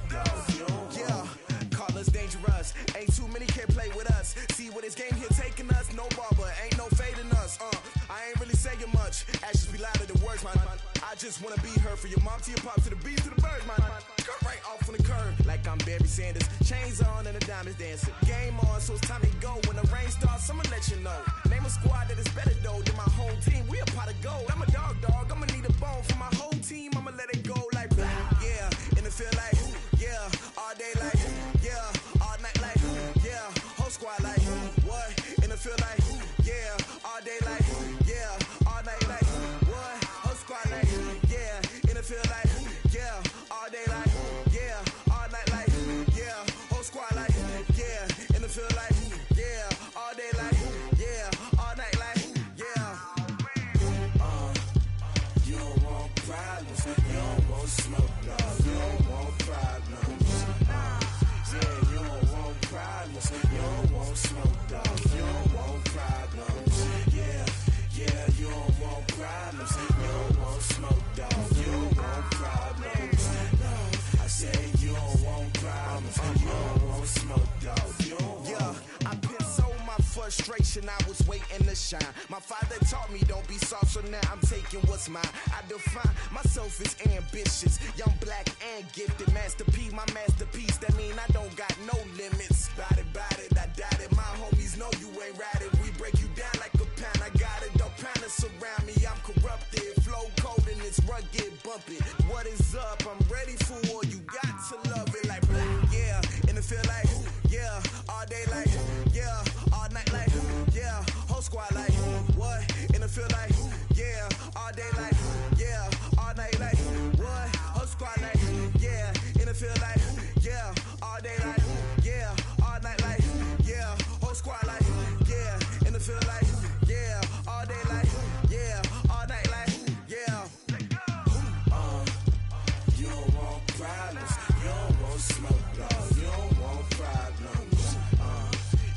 you don't want. Yeah, call us dangerous, ain't too many can play with us. See what this game here taking us, no barber, ain't no fading us. I ain't really saying much, actions be louder than words, man. I just wanna be heard from your mom to your pop to the beat to the birds, man. Cut right off on the curb, like I'm Barry Sanders. Chains on and the diamonds dancing. Game on, so it's time to go. When the rain starts, I'ma let you know. Name a squad that is better though than my whole team. We a pot of gold. I'm a dog, I'ma need a bone for my whole team. I'ma let it go like, yeah, and it feel like, yeah, all day like, yeah, all night like, yeah, whole squad like, what? And it feel like, yeah, all day like, yeah, all night like, what? Whole squad like, yeah, and it feel like, yeah, all day like, yeah, all night like, yeah, whole squad like, yeah, and it feel like, yeah, all day like, yeah. smoke, dog. You don't want problems. Yeah, you don't want problems. You don't want smoke, dog. You don't want problems. Yeah, you don't want problems. You don't want smoke, dog. You don't want problems. No, I said you don't want problems. You don't want smoke, dog. You don't want. Yeah, I've been so my frustration, I was waiting to shine. My father taught me don't be soft, so now I'm taking what's mine. I define myself as ambitious, young, black, and gifted. Master P, my masterpiece. That mean I don't got no limits. Bout it, I doubt it. My homies know you ain't ratted. We break you down like a pound. I got it, don't panic surround me. I'm corrupted, flow cold and it's rugged, bumpy. What is up? I'm ready for war. You got to love it like black, yeah. And it feel like, yeah, all day like, yeah, all night like, yeah, whole squad like, what? And it feel like, yeah, all day like, yeah, all night like, what? Whole squad like, yeah, and it feel like, yeah, all day like, yeah, all night like, yeah, whole squad like, yeah, and it feel like, yeah, all day like, yeah, all night like, yeah. You don't want problems, you don't want smoke, dog. You don't want problems.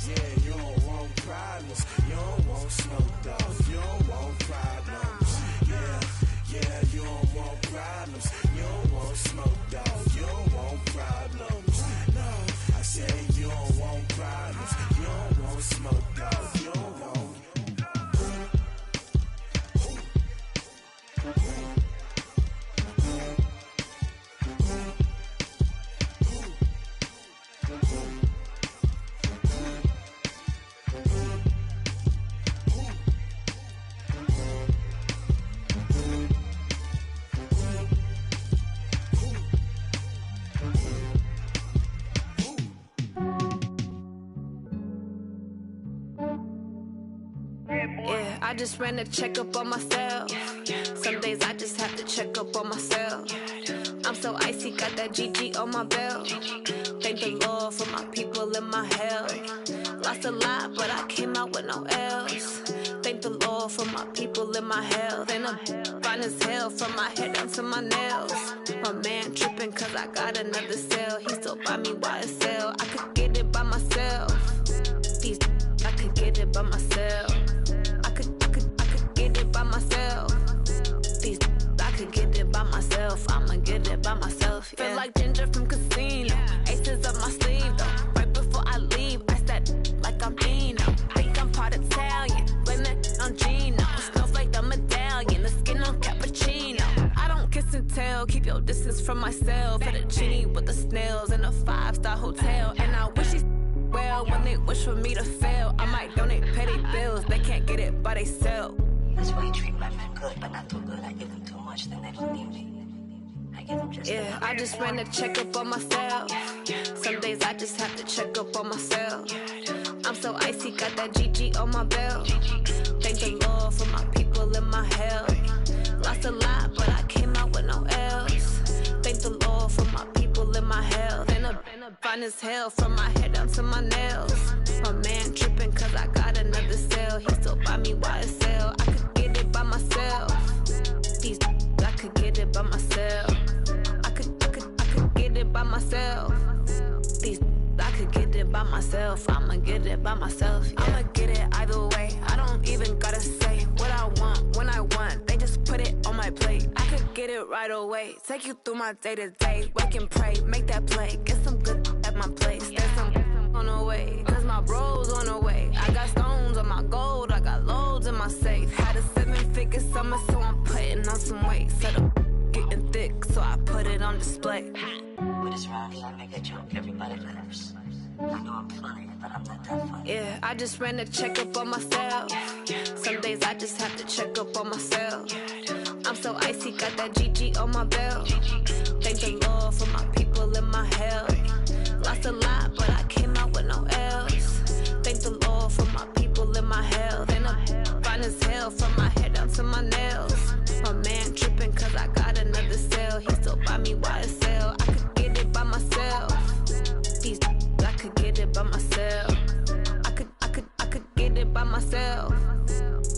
Yeah, you don't want problems. You don't want smoke, dog. You don't want problems. Yeah, you don't want problems. You don't want smoke, dog. You don't want problems. No, I said you don't want problems. You don't want smoke, dog. You don't want. Yeah, I just ran a checkup on myself. Some days I just have to check up on myself. I'm so icy, got that GG on my belt. Thank the Lord for my people and my health. Lost a lot, but I came out with no L's. Thank the Lord for my people and my health. And I'm fine as hell from my head down to my nails. My man tripping cause I got another cell. He still buy me YSL. I could get it by myself. These I could get it by myself. I could get it by myself. These I could get it by myself. I'ma get it by myself. Yeah. Feel like Ginger from Casino. Aces up my sleeve though. Right before I leave, I said like I'm Dino. Think I'm part Italian. Blame it on Gino. Snowflake the medallion. The skin on cappuccino. I don't kiss and tell. Keep your distance from myself. Put a genie with the snails in a 5-star hotel. And I wish he's well when they wish for me to fail. I might donate petty bills. They can't get it by they self. That's why you treat my men good, but not too good. I give them too much, then they don't need me. I give them just yeah, I just ran a checkup on myself. Some days I just have to check up on myself. I'm so icy, got that GG on my belt. Thank the Lord for my people and my health. Lost a lot, but I came out with no L's. Thank the Lord for my people and my health. And I'm fine as hell from my head down to my nails. My man tripping cause I got another cell. He still buy me YSL. I could get it by myself. These I could get it by myself. I could get it by myself. These I could get it by myself. I'ma get it by myself. Yeah. I'ma get it either way. I don't even gotta say what I want when I want. They just put it on my plate. I could get it right away. Take you through my day to day. Wake and pray, make that play. Get some good at my place. There's some on the way, cause my bro's on the way. I got stones on my gold. I got loads in my safe. Had a 7-figure summer, so I'm putting on some weight. Set up getting thick, so I put it on display. With this round here, I make a joke, everybody laughs. I know I'm funny, but I'm not that funny. Yeah, I just ran a checkup on myself. Some days I just have to check up on myself. I'm so icy, got that GG on my belt. Thank the Lord for my people and my health. Lost a lot, but I came out with no L's. Thank the Lord for my people and my health. And I'm fine as hell from my head down to my nails. My man tripping cause I got another cell. He still buy me YSL. I could get it by myself. These I could get it by myself. I could get it by myself.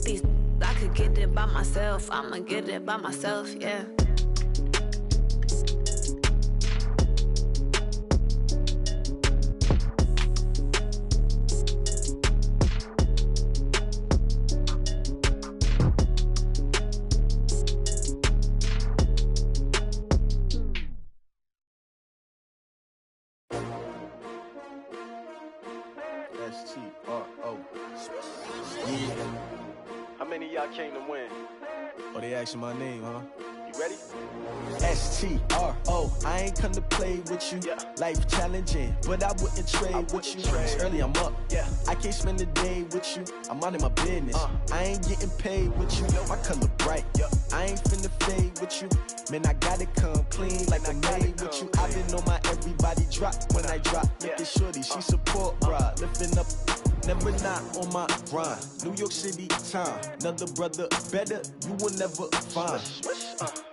These I could get it by myself. I'ma get it by myself, yeah. win. Oh, they asking my name, huh? You ready? STRO, I ain't come to play with you. Life challenging, but I wouldn't trade with you. It's early, I'm up. I can't spend the day with you. I'm out of my business. I ain't getting paid with you. My color bright. I ain't finna fade with you. Man, I gotta come clean like I made with you. I been on my everybody drop when I drop. Look at shorty, she support ride. Lifting up, never not on my grind. New York City time, another brother better, you will never find.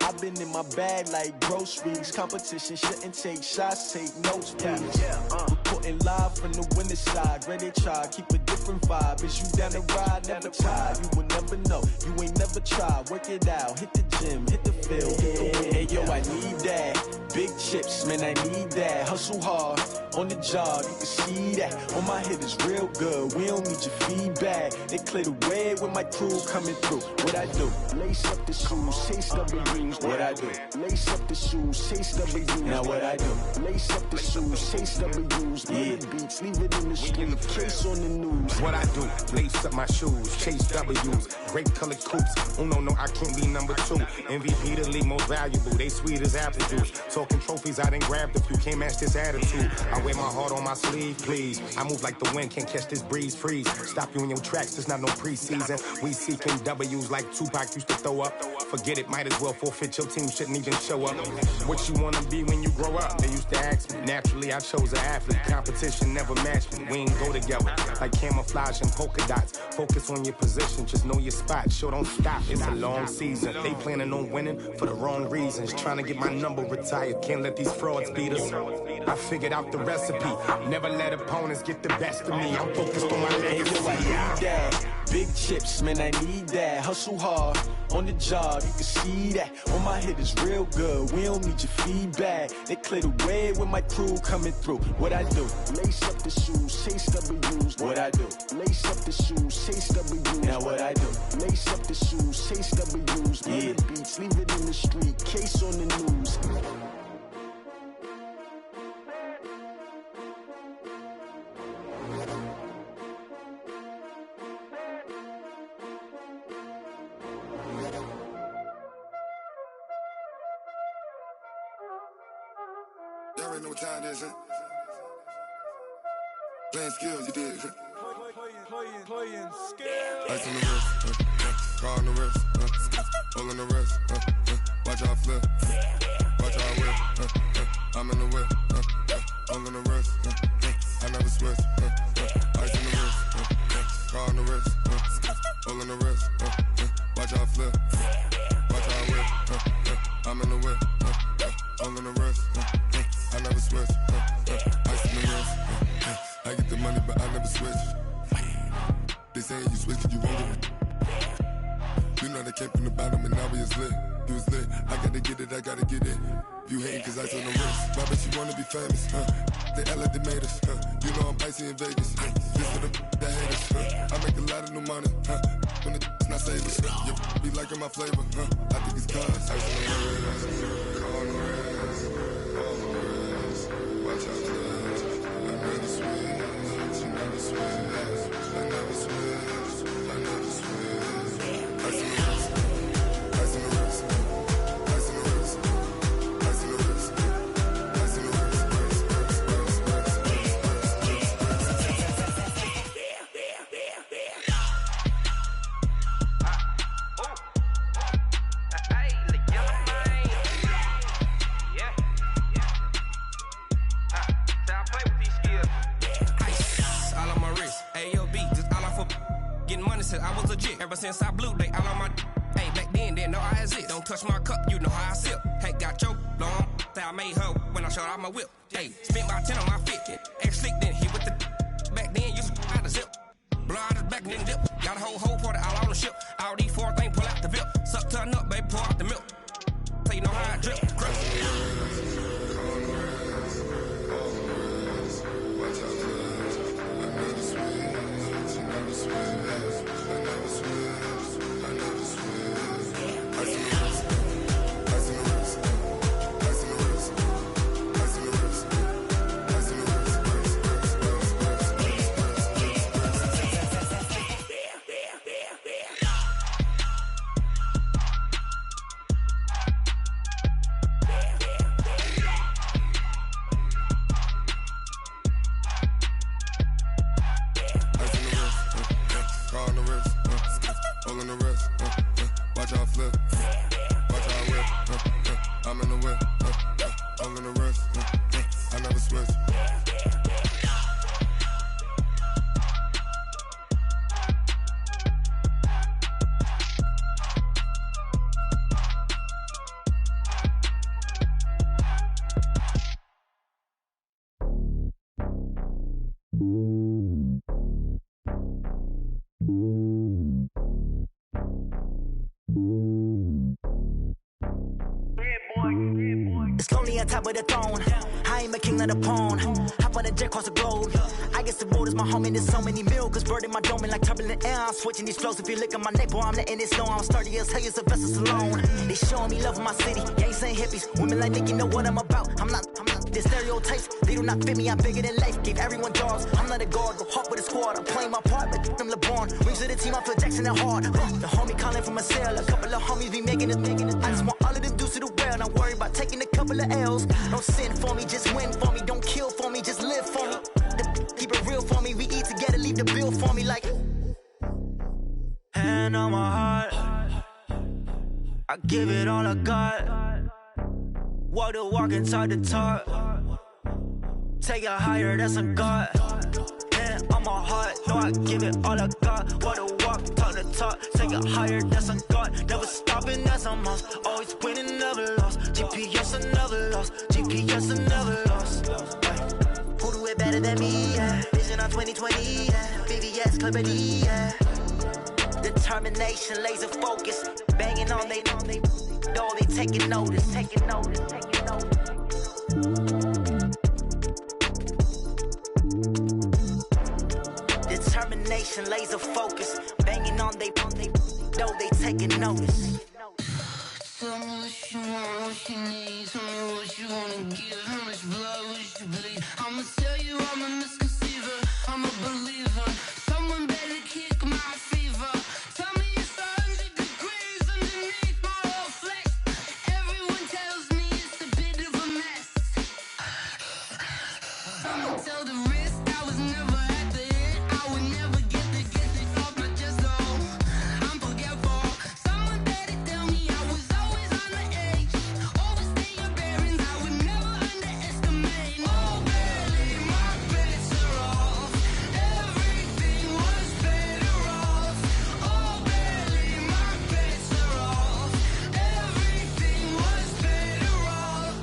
I've been in my bag like groceries. Competition shouldn't take shots, take notes, please. Reporting live from the winter side. Ready to try, keep a different vibe. Is you down the ride, never tired. You will never know, you ain't never tried. Work it out, hit the gym, hit the field, hit the wind. Hey yo, I need that. Big chips, man, I need that. Hustle hard, on the job, you can see that. On my hit is real good, we don't need your feedback. They clear the way with my crew coming through. What I do? Lace up the shoes, chase W's. What I do? Lace up the shoes, chase W's. Now what I do? Lace up the shoes, chase W's. Yeah, beats, leave it in the street, case on the news. What I do? Lace up my shoes, chase W's. Grape colored coops. Oh no, I can't be number 2. MVP the league most valuable. They sweet as apple juice. Talking trophies, I done grabbed a few. Can't match this attitude. I wear my heart on my sleeve, please. I move like the wind, can't catch this breeze, freeze. Stop you in your tracks, there's not no preseason. We seeking W's like Tupac used to throw up. Forget it, might as well forfeit. Your team shouldn't even show up. What you wanna be when you grow up? They used to ask me. Naturally, I chose an athlete. Competition never matched me. We ain't go together like camouflage and polka dots. Focus on your position, just know your spot. Sure, don't stop. It's a long season. They planning on winning for the wrong reasons. Trying to get my number retired. Can't let these frauds beat us. I figured out the recipe. Never let opponents get the best of me. I'm focused on my legacy. I need that. Big chips, man, I need that. Hustle hard, on the job, you can see that. On my hit is real good, we don't need your feedback. They clear the way with my crew coming through. What I do? Lace up the shoes, chase W's. What I do? Lace up the shoes, chase W's. Now what I do? Lace up the shoes, chase W's. Yeah, beats, leave it in the street, case on the news. Y'all already know what time it is, huh? Playing skills, you did. Playing skills. Ice on the wrist, car on the wrist, hole in the wrist, watch how I flip, watch how I whip, I'm in the whip, hole in the wrist, I never switch, ice on the wrist, car on the wrist, hole in the wrist, watch how I flip, watch how I whip, I'm in the whip, hole in the wrist, I never switch, ice on the wrist, I get the money but I never switch. They say you switch cause you want it. You know they came from the bottom and now we is lit. You was lit, I gotta get it, I gotta get it. You hating cause ice on the wrist. My bitch, you wanna be famous, They Ella, they made us, You know I'm icy in Vegas, This for the haters, I make a lot of new money, When it's not savers, You be liking my flavor, I think it's cause ice on the wrist, car on the wrist, all the wrist. Watch out, cuz I never switch, you never switch. I never switch, I never switch. Ice in the wrist, ice in the wrist, ice in the wrist, ice in the wrist, ice in the wrist, I was legit ever since I blew they all on my hey back then didn't know I exist. Don't touch my cup, you know how I sip. Hey, got your long say I made her when I showed out my whip. Hey, spent about 10 on my fit. Ex slick then hit with the back then used to out the zip. Blow out his back then dip. Got a whole party all on the ship. All these 4 things pull out the VIP. Suck turn up, baby, pour out the milk. So you know how I drip. Watch out flip. Watch out whip. I'm in the whip. I'm in the wrist. I never switch. It's lonely on top of the throne. I ain't a king of the pawn. Hop on a jet across the globe. I guess the road is my home and there's so many miracles burning my dome like turbulent air. I'm switching these flows. If you look at my neck, boy, I'm letting it slow. I'm sturdy as hell, it's a vessel alone. They showing me love in my city. Gangs ain't hippies. Women like Nick, you know what I'm about. I'm not. The stereotypes, they do not fit me. I'm bigger than life. Gave everyone jobs. I'm not a guard. Go hard with a squad. I'm playing my part, but I'm LeBron. Rings to the team, I feel Jackson and hard. The homie calling from a cell. A couple of homies be making it. I just want all of them dudes to the well. Not worry about taking a couple of L's. Don't sin for me, just win for me. Don't kill for me, just live for me. Keep it real for me. We eat together, leave the bill for me like. Hand on my heart, I give it all I got. Walk the walk and talk the talk. Take it higher, that's a God. Hand on my heart, no, I give it all I got. Walk the walk, talk the talk. Take it higher, that's a God. Never stopping, that's a must. Always winning, never lost. GPS, I never lost. GPS, I never lost. Who do it better than me? Yeah. Vision on 2020. Yeah. VVS, Clarity. Yeah. Determination, laser focus. Banging on they door, they taking notice. Taking notice. Determination, laser focus. Banging on they door, they taking notice. Tell me what you want, what you need. Tell me what you wanna give. How much blood would you bleed? I'ma tell you I'm a misconceiver. I'm a believer. Someone better kick my fever. Tell me it's 100 degrees underneath my whole flesh. Everyone tells me it's a bit of a mess. I'ma tell the risk I was never at the end. I would never get it off my chest though. I'm forgetful. Someone better tell me I was always on the edge. Overstay your bearings, I would never underestimate. Oh, barely, my bets are off. Everything was better off. Oh, barely, my bets are off. Everything was better off.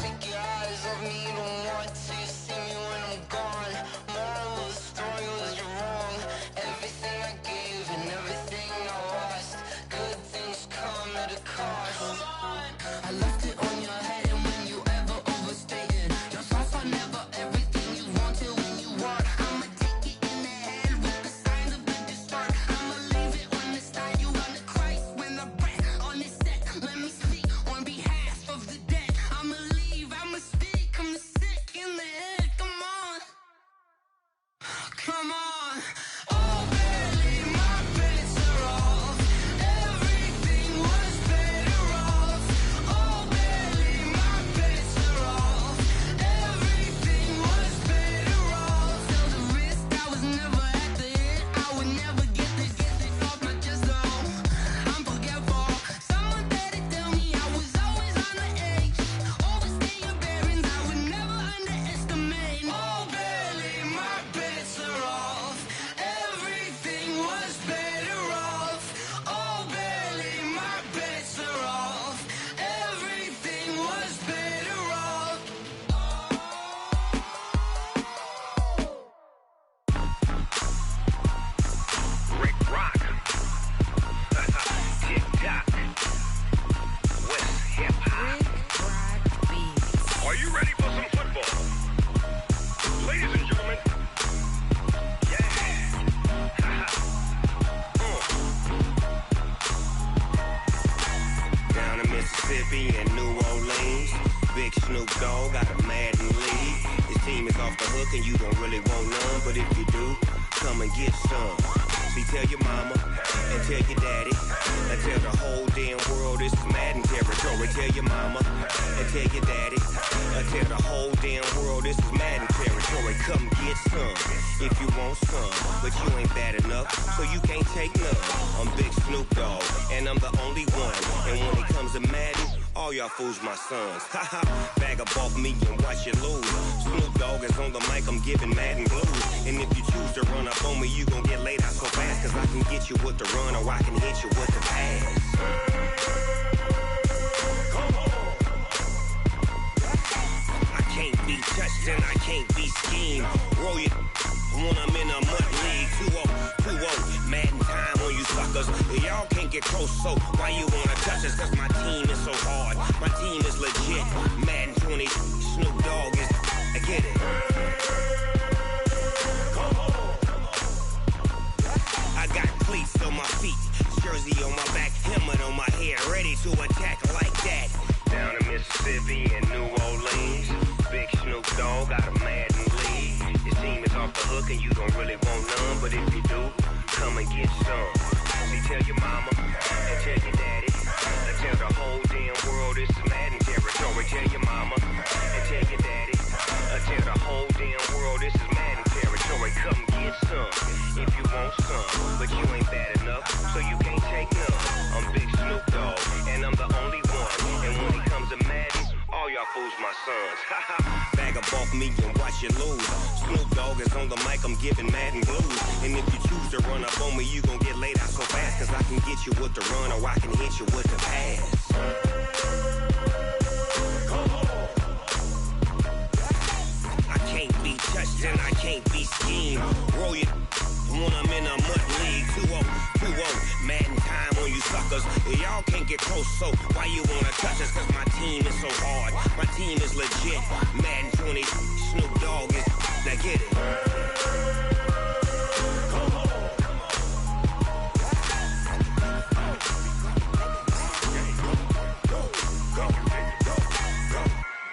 Take your eyes off me, you don't want to see me when I'm gone. Moral of the story was you're wrong. Everything I gave and everything I lost. Good things come at a cost. I left it on your head, and when you ever overstay it, your thoughts are never everything you wanted when you want. I'ma take it in the head with the signs of the distort. I'ma leave it on the side. You on the Christ when the breath on this set. Let me speak on behalf of the dead. I'ma leave, I'ma speak. I'm sick in the head. Come on. Come on. Oh, barely, my bets are off. Everything was better off. Oh, barely, my bets are off. Everything was better off. Tell the risk I was never at the end. I would never get it off my chest though. I'm forgetful. Someone better tell me I was always on the edge. Overstay your bearings, I would never underestimate. Oh, barely, my bets are off. Everything was better off. Oh, barely, my bets are off. Everything was better off. Rick Rock. Tick-tock. West hip-hop. Are you ready for some football? Ladies and gentlemen. Yeah. Down in Mississippi and New Orleans, Big Snoop Dogg got a Madden league. His team is off the hook and you don't really want none, but if you do, come and get some. See, tell your mama and tell your daddy and tell the whole damn world this is Madden territory. territory. Tell your mama and tell your daddy. Tell the whole damn world this is Madden territory. Come get some if you want some, but you ain't bad enough, so you can't take none. I'm Big Snoop Dogg, and I'm the only one. And when it comes to Madden, all y'all fools my sons. Haha, bag up off me and watch you lose. Snoop Dogg is on the mic, I'm giving Madden blues. And if you choose to run up on me, you gon' get laid out so fast. Cause I can get you with the run or I can hit you with the pass. I can't be touched and I can't be schemed. Roll you when I'm in a mud league. 2-0, Madden time on you suckers. Y'all can't get close, so why you wanna touch us? Cause my team is so hard, my team is legit. Madden 20, Snoop Dogg is, I get it. I got cleats on my feet, jersey on my back, helmet on my head, ready to attack like that. Down in Mississippi and New Orleans, Big Snoop Dogg got a Madden league. Your team is off the hook and you don't really want none, but if you do, come and get some. See, tell your mama and tell your daddy, and tell the whole damn world this is Madden territory. Tell your mama and tell your daddy, and tell the whole damn world this is Madden territory. Come get some if you want some, but you ain't bad enough, so you can't take none. I'm Big Snoop Dogg, and I'm the only one. And when it comes to Madden, all y'all fools my sons. Bag up off me and watch you lose. Snoop Dogg is on the mic, I'm giving Madden blues. And if you choose to run up on me, you gon' get laid out so fast. Cause I can get you with the run or I can hit you with the pass. I can't be touched and I can't be schemed. Roll you when I'm in a mud league. 2-0, Madden time on you suckers. Y'all can't get close, so why you wanna touch us? Cause my team is so hard, my team is legit. Madden 20, Snoop Dogg is, now get it.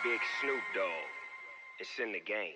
Big Snoop Dogg, it's in the game.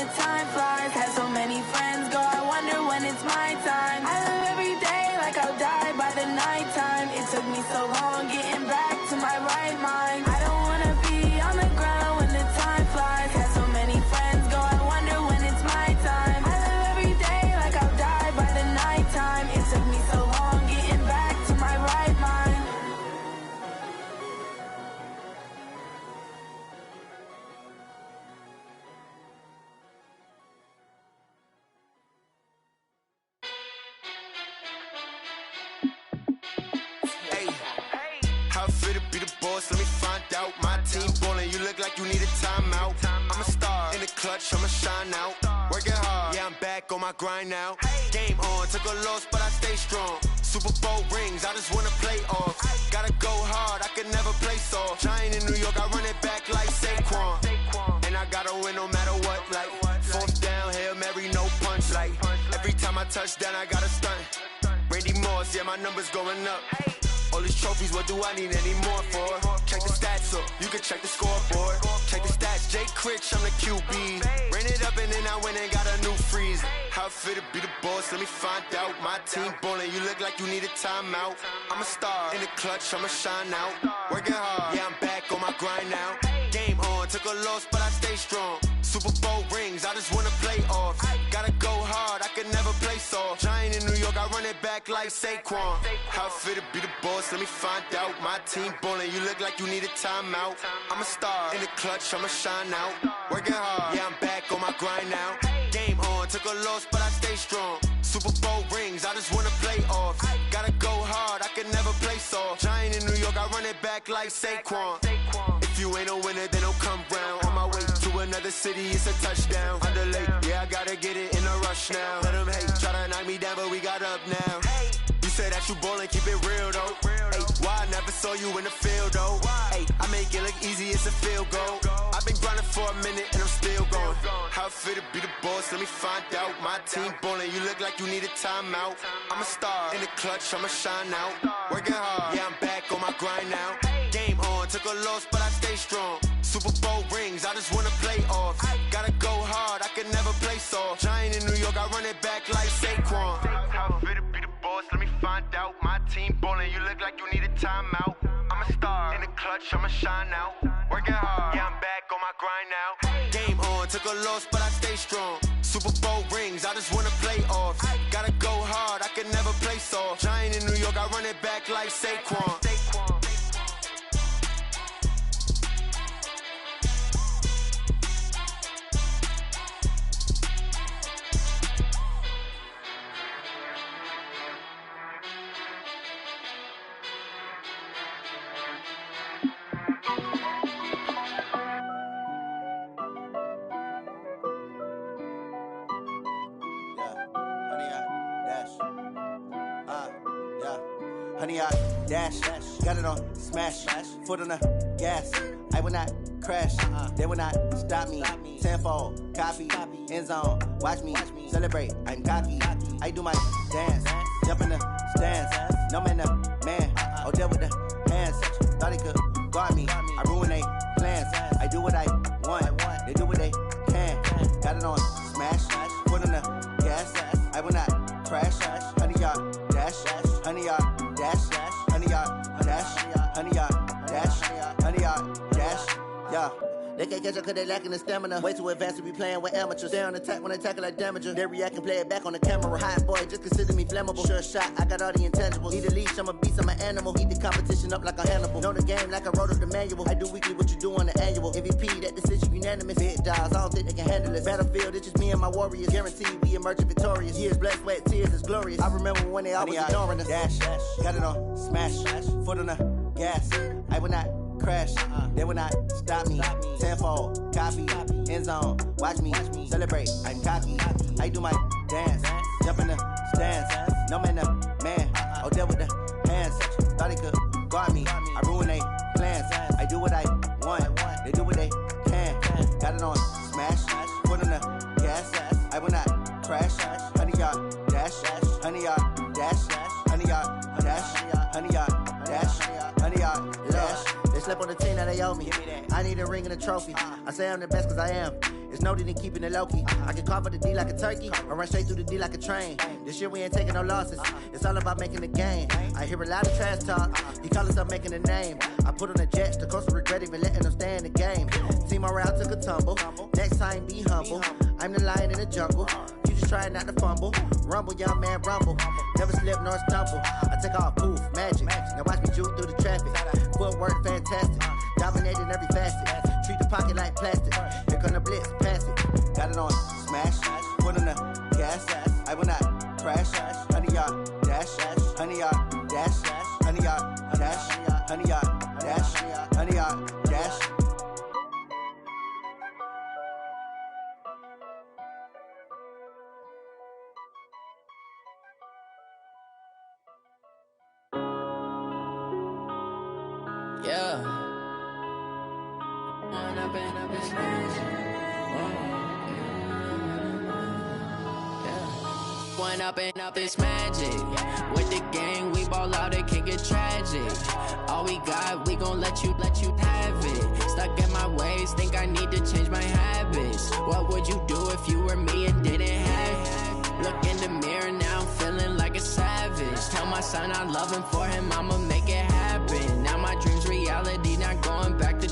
Time flies, had so many friends go, I wonder when it's my time. I live every day How fit to be the boss? Let me find out. My team ballin', you look like you need a timeout. I'm a star in the clutch, I'ma shine out. Working hard, yeah, I'm back on my grind now. Game on, took a loss, but I stay strong. Super Bowl rings, I just wanna play off. Gotta go hard, I can never play soft. Giant in New York, I run it back like Saquon. And I gotta win no matter what, like fourth down, Hail Mary, no punch. Like every time I touch down, I gotta stunt. Randy Moss, yeah, my numbers going up. All these trophies, what do I need any more for? Check the stats up, you can check the scoreboard. Check the stats, Jay Critch, I'm the QB. Ran it up and then I went and got a new freeze. How fit to be the boss, let me find out. My team ballin', you look like you need a timeout. I'm a star in the clutch, I'ma shine out. Working hard, yeah, I'm back on my grind now. Game on, took a loss, but I stay strong. Super Bowl rings, I just wanna play off. Gotta go hard, I can never play soft. Giant in New York, I run it back like Saquon. How fit to be the boss, let me find out. My team ballin', you look like you need a timeout. I'm a star in the clutch, I'ma shine out. Working hard, yeah, I'm back on my grind now. Game on, took a loss, but I stay strong. Super Bowl rings, I just wanna play off. Gotta go hard, I can never play soft. Giant in New York, I run it back like Saquon. If you ain't a winner, then don't come round. On my way to another city, it's a touchdown. Underlay, yeah, I gotta get it in a rush now. Let them hate, try to knock me down, but we got up now. You say that you ballin', keep it real though. Hey, why I never saw you in the field though? Hey, I make it look easy, it's a field goal. I've been grinding for a minute and I'm still going. How fit to be the boss, let me find out. My team ballin', you look like you need a timeout. I'm a star in the clutch, I'ma shine out. Working hard, yeah, I'm back on my grind now. Game on, took a loss, but I stay strong. Super Bowl rings, I just wanna play off. Gotta go hard, I can never play soft. Giant in New York, I run it back like Saquon. How fit to be the boss, let me find out. My team ballin', you look like you need a timeout. I'm a star in the clutch, I'ma shine out. Working hard, yeah, I'm back on my grind now. Game on, took a loss, but I stay strong. Super Bowl rings, I just wanna play off. Gotta go hard, I can never play soft. Giant in New York, I run it back like Saquon. Honey, I dash, got it on smash, foot on the gas. I will not crash, they will not stop me. Tenfold, copy, end zone, watch me celebrate. I'm cocky, I do my dance, jump in the stands. No man, the man, oh, deal with the hands. Thought he could guard me, I ruin they plans. I do what I want, they do what they can. Got it on smash, foot on the gas. I will not crash, honey, y'all dash, honey, y'all dash, honey, y'all dash, honey, y'all dash, honey, y'all dash, yeah. They can't catch up cause they lacking the stamina. Way too advanced to be playing with amateurs. Stay on attack when they tackle like damager. They react and play it back on the camera. Hot boy, just consider me flammable. Sure shot, I got all the intangibles. Need a leash, I'm a beast, I'm an animal. Eat the competition up like a Hannibal. Know the game like I wrote up the manual. I do weekly what you do on the annual. MVP, that decision unanimous. Big dogs, I don't think they can handle it. Battlefield, it's just me and my warriors. Guaranteed we emerging victorious. Years, blood, sweat, tears, it's glorious. I remember when they always ignoring us. Dash, got it on smash, foot on the gas. I will not crash, they will not stop me. Tenfold, copy, end zone, watch me celebrate. I'm cocky, I do my dance, jump in the stands. No man, the man, oh, deal with the hands. Thought he could guard me, I ruin they plans. I do what I want, they do what they can. Got it on smash, foot on the gas. I will not crash, honey, y'all dash, honey, y'all dash, honey, y'all dash, honey, y'all dash, honey, y'all dash. They slept on the team that they owe me. I need a ring and a trophy. I say I'm the best cause I am. It's no need in keeping it low key. I can carve for the D like a turkey, or run straight through the D like a train. This year we ain't taking no losses. It's all about making the game. I hear a lot of trash talk. He call us up making a name. I put on the jets, the coach will regret even letting them stay in the game. Team around took a tumble. Next time be humble. I'm the lion in the jungle. You just trying not to fumble. Rumble, young man, rumble. Never slip nor stumble. I take off, poof, magic. Now watch me juke through the traffic. Footwork fantastic. Dominating every facet. Treat the pocket like plastic. Here come the blitz, pass it. Got it on smash. Foot on the gas. I will not crash. Honey, y'all dash. Honey, y'all dash. Honey, y'all dash. Honey, y'all Yeah. When I've been up this When up it's magic. With the gang, we ball out, it can get tragic. All we got, we gon' let you have it. Stuck in my ways, think I need to change my habits. What would you do if you were me and didn't have it? Look in the mirror now, I'm feeling like a savage. Tell my son I love him, for him I'ma make it happen. Now my dream's reality, not going back to.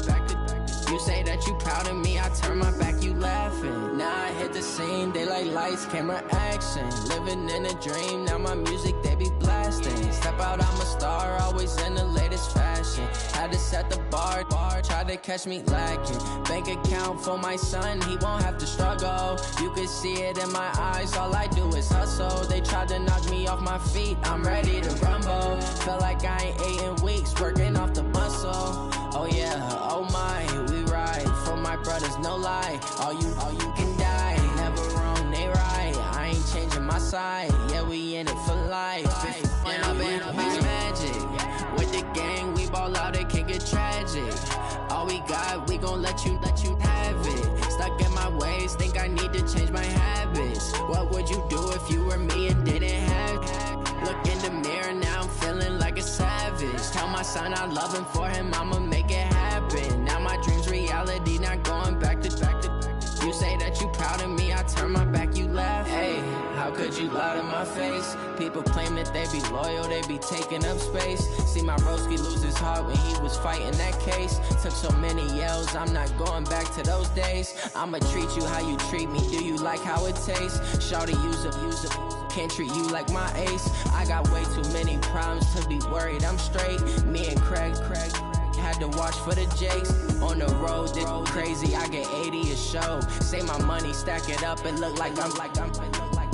You say that you proud of me, I turn my back, you laughing. Now I hit the scene, daylight lights, camera action. Living in a dream, now my music, they be blasting. Step out, I'm a star, always in the latest fashion. Had to set the bar, try to catch me lacking. Bank account for my son, he won't have to struggle. You can see it in my eyes, all I do is hustle. They tried to knock me off my feet, I'm ready to rumble. Felt like I ain't ate in weeks, working off the muscle. Oh yeah, oh my, we ride for my brothers, no lie. All you can die, never wrong, they right. I ain't changing my side, yeah, we in it for life. When I've been up it's magic. With the gang, we ball out, it can get tragic. All we got, we gon' let you have it. Stuck in my ways, think I need to change my habits. What would you do if you were me and didn't have it? Look in the mirror, now I'm feeling like a savage. Tell my son I love him, for him I'ma make it happen. Now my dream's reality, not going back to. You say that you proud of me, I turn my back, you laugh. Hey, how could you lie to my face? People claim that they be loyal, they be taking up space. See my broski lose his heart when he was fighting that case. Took so many yells, I'm not going back to those days. I'ma treat you how you treat me, do you like how it tastes? Shawty, use it. Can't treat you like my ace. I got way too many problems to be worried, I'm straight. Me and Craig had to watch for the Jakes. On the road, this crazy, I get 80 a show. Say my money, stack it up, it look like I'm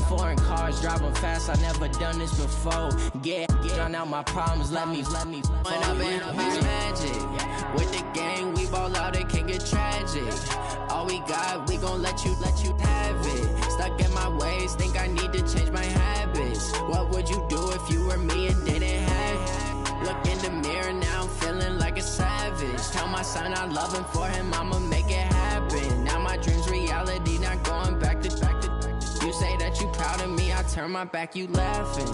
foreign cars, driving fast, I never done this before. Get drown out my problems, let me When I've been up it's magic. With the gang, we ball out, it can get tragic. All we got, we gon' let you have it. Stuck in my ways, think I need to change my habits. What would you do if you were me and didn't have it? Look in the mirror, now I'm feeling like a savage. Tell my son I love him, for him I'ma make it happen. Now my dream's reality, not going back to. You say that you proud of me, I turn my back, you laughing.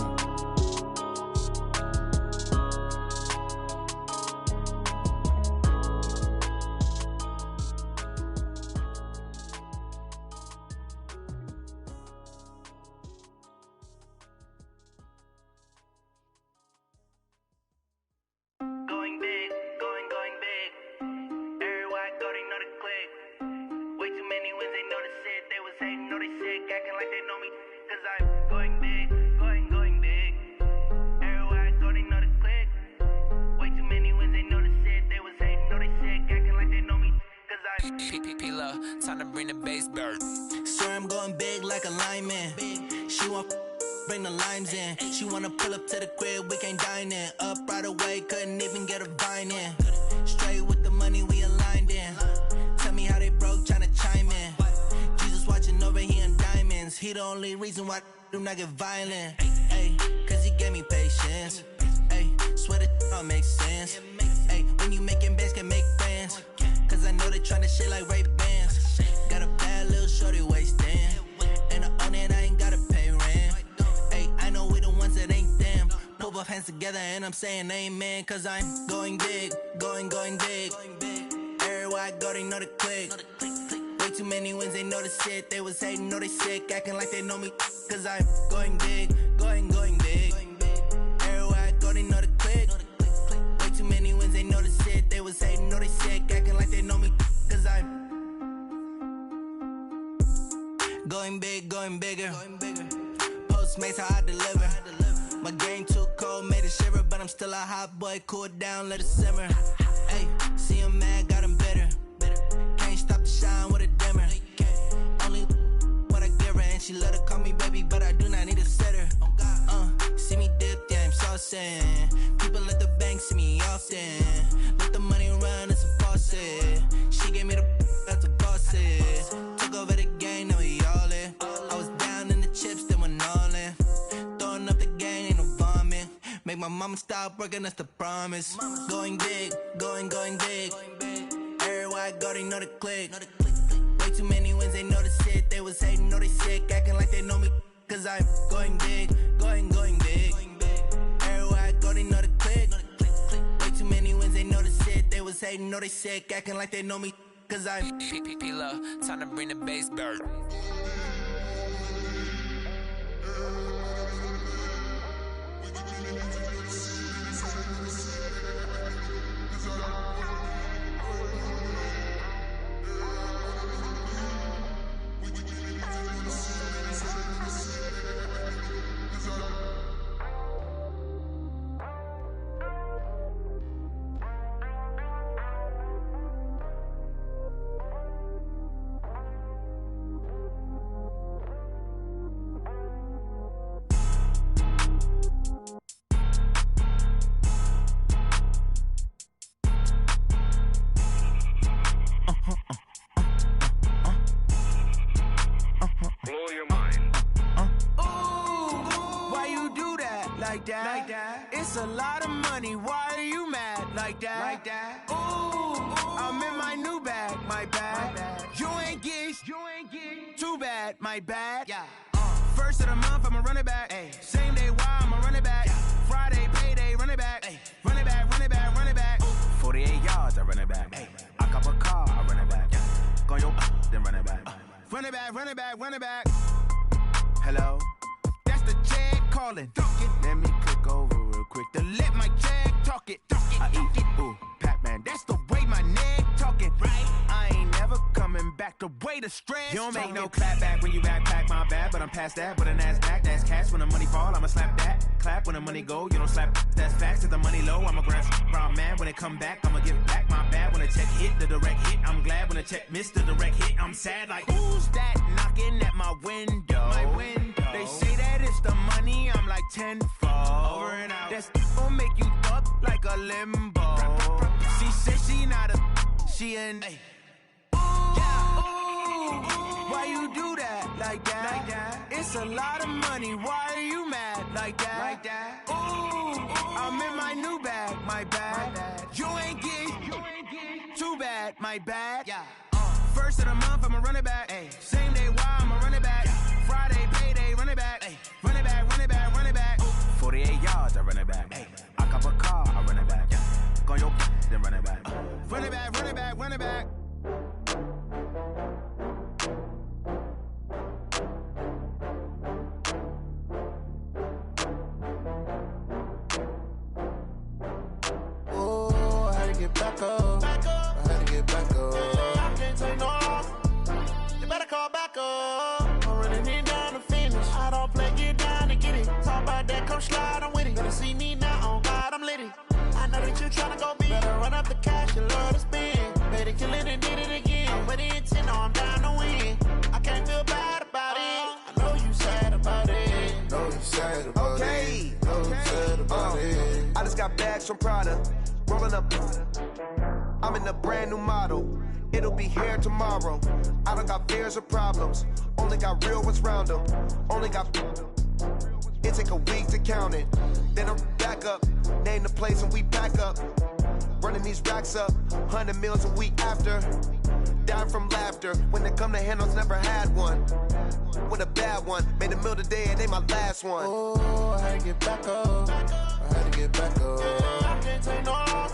Going big, going big. Everywhere I go, they know the click. Way too many wins, they know the shit. They was hating, know they sick, acting like they know me. Cause I'm going big, going big. Everywhere I go, they know the click. Way too many wins, they know the shit. They was hating, know they sick, acting like they know me. Cause I'm P-P-P-Love, time to bring the bass bird. Swear I'm going big like a lineman. She want bring the limes in. She wanna pull up to the crib, we can't dine in. Up right away, couldn't even get a vine in. Straight with the money, we aligned in. Tell me how they broke, tryna chime in. Jesus watching over, he in diamonds. He the only reason why I do not get violent. Ay, cause he gave me patience. Ay, swear that all makes sense. Ay, when you making bands, can make friends. Cause I know they tryna shit like Ray-Bans. Got a bad little shorty wasting. And I own it, I ain't gotta pay rent. Ay, I know we the ones that ain't them. Put both hands together and I'm saying amen. Cause I'm going big, going big. Everywhere I go, they know the click. Way too many wins, they know the shit. They was hating, know they sick, acting like they know me. Cause I'm going big, going big. Everywhere I go, they know the click. Way too many wins, they know the shit. They was hating, know they sick, acting like they know me. Cause I'm going big, going bigger. Postmates how I deliver. My game too cold, made it shiver, but I'm still a hot boy. Cool it down, let it simmer. Hey, see him mad, got him bitter. Can't stop the shine with a dimmer. Only what I give her, and she let her call me baby, but I do not need a sitter. See me dip, yeah, I'm saucing. People at the bank see me often. Let the money run, it's a faucet. She gave me the that's a faucet. Took over the game, now we all in. I was down in the chips, then went all in. Throwing up the gang, ain't no vomit. Make my mama stop working, that's the promise. Going big, going big. Everywhere I go, they know the click. Way too many wins, they know the shit. They was hating, know they sick, acting like they know me. Cause I'm going big, going big. Everywhere I go, they know the click. Way too many wins, they know the shit. They was hating, know they sick, acting like they know me. Cause I'm P-P-P-Love, time to bring the bass back. Blow your mind. Why you do that? Like that? It's a lot of money. Why are you mad? Like that? Ooh, I'm in my new bag. My bad. You ain't get too bad. My bad. Yeah. First of the month, I'ma run it back. Ay. Same day, why I'ma run it back. Yeah. Friday, payday, run it back. Ay. Run it back, run it back, run it back. Ooh. 48 yards, I run it back. Ay. I cop a car, I run it back. Yeah. Go yo, then run it back. Run it back, run it back, run it back. Hello? That's the jag calling. Let me click over real quick to let my jag talk it. I eat it, ooh, Pac-Man. That's the way my neck talking. Right? I ain't never coming back the way the stress. You don't make no clap back when you backpack, my bad, but I'm past that. With a NASDAQ, that's cash. When the money fall, I'ma slap that. Clap when the money go, you don't slap. That's facts. If the money low, I'ma grab brown man. When it come back, I'ma give back my bad. When the check hit, the direct hit, I'm glad. When the check missed the direct hit, I'm sad. Like, who's that knocking at my window? My window. They say that it's the money, I'm like tenfold. Over and out. That's gon' make you up like a limbo. She said she not a, she an. Why you do that? Like that? It's a lot of money. Why are you mad? Like that? Ooh, I'm in my new bag. My bad. You ain't get too bad. My bad. Yeah. First of the month, I'ma run it back. Ay. Same day, why I'ma run it back. Friday, payday, run it back. Ay. Run it back, run it back, run it back. Ooh. 48 yards, I run it back. Ay. I cop a car, I run it back. Go yo, then run it back. Run it back, run it back, run it back. Oh, I had to get back up. I had to get back up. I can't take no loss. You better call back up. I'm running it down to finish. I don't play, get down to get it. Talk about that, come slide, I'm with it. Better see me now, on God, I'm litty. I know that you tryna go big. Better run up the cash, you love to spend. Better kill it and did it again. I'm with the intent, no, I'm down to win. I can't feel bad about it. I know you sad about it. Know you sad about it. Know you sad about it. I just got bags from Prada. Rolling up. I'm in a brand new model. It'll be here tomorrow. I don't got fears or problems. Only got real ones round them. Only got. It take a week to count it. Then I'm back up. Name the place and we back up. Running these racks up. 100 meals a week after. Dying from laughter. When it come to handles, never had one. With a bad one. Made a meal today and they my last one. Oh, I had to get back up. I had to get back up. I can't take no loss.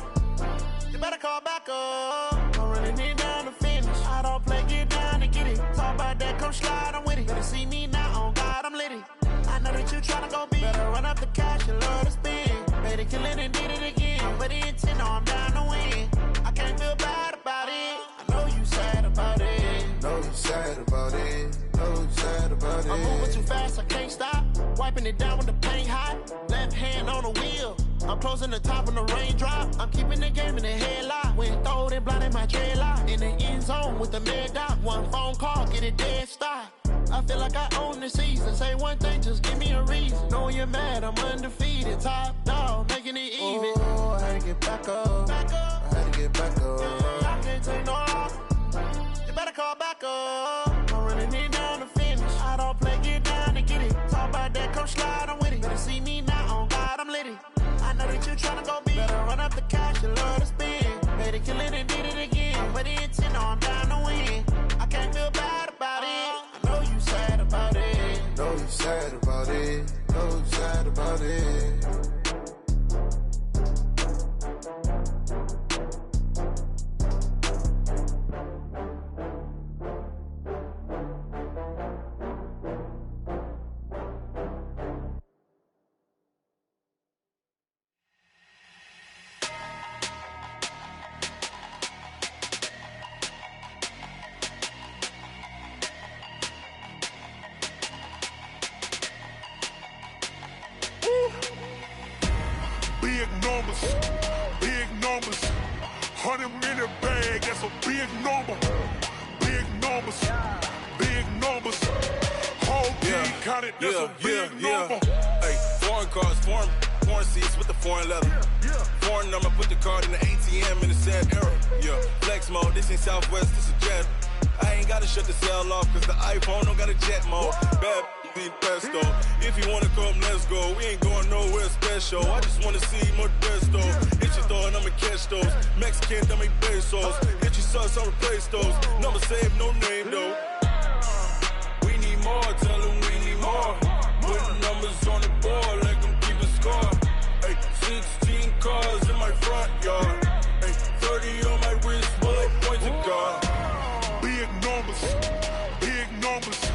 You better call back up. I'm running it down to finish. I don't play, get down to get it. Talk about that, come slide, I'm with it. Better see me now, on God, I'm litty. I know that you tryna go big. Better run up the cash, you love to spend. Better kill it and did it again. I'm with the intent, no, I'm down to win. I can't feel bad about it. I know you sad about it. Know you sad about it. Know you sad about it. I'm moving too fast, I can't stop. Wiping it down with the paint hot. Left hand on the wheel. I'm closing the top on the raindrop. I'm keeping the game in the headlock. When throwed and blinded my dreadlock. In the end zone with the mad dot. One phone call, get it dead stop. I feel like I own the season. Say one thing, just give me a reason. Knowing you're mad, I'm undefeated. Top dog, making it even. Oh, I had to get back up. I had to get back up. I can't take no loss. You better call back up. I'm running it down to finish. I don't play, get down to get it. Talk about that, come slide, I'm with it. Better see me now, on God, I'm litty. I know that you tryna go big. Better run up the cash, you love to spend. Better kill it and did it again. But the intent, no, I'm down to win. I can't feel bad about it. I know you sad about it. Know you sad about it. Know you sad about it. Big numbers, big numbers. 100-minute bag, that's a big number. Big numbers, big numbers. Whole team counted, that's a big number. Hey, foreign cars, foreign seats with the foreign leather. Foreign number, put the card in the ATM in the sad era. Yeah, flex mode, this ain't Southwest, this a jet. I ain't gotta shut the cell off, cause the iPhone don't got a jet mode. Bad need pesto. If you wanna come, let's go. We ain't going nowhere special. I just wanna see Modesto. Hit your throw and I'ma catch those. Mexican, that make pesos. Hit your sauce, I'll replace those. Number saved, no name though. We need more, tell them we need more. Putting numbers on the board, let them keep a score. Hey, 16 cars in my front yard. Hey, 30 on my wrist, bullet points of God. Big numbers, big numbers.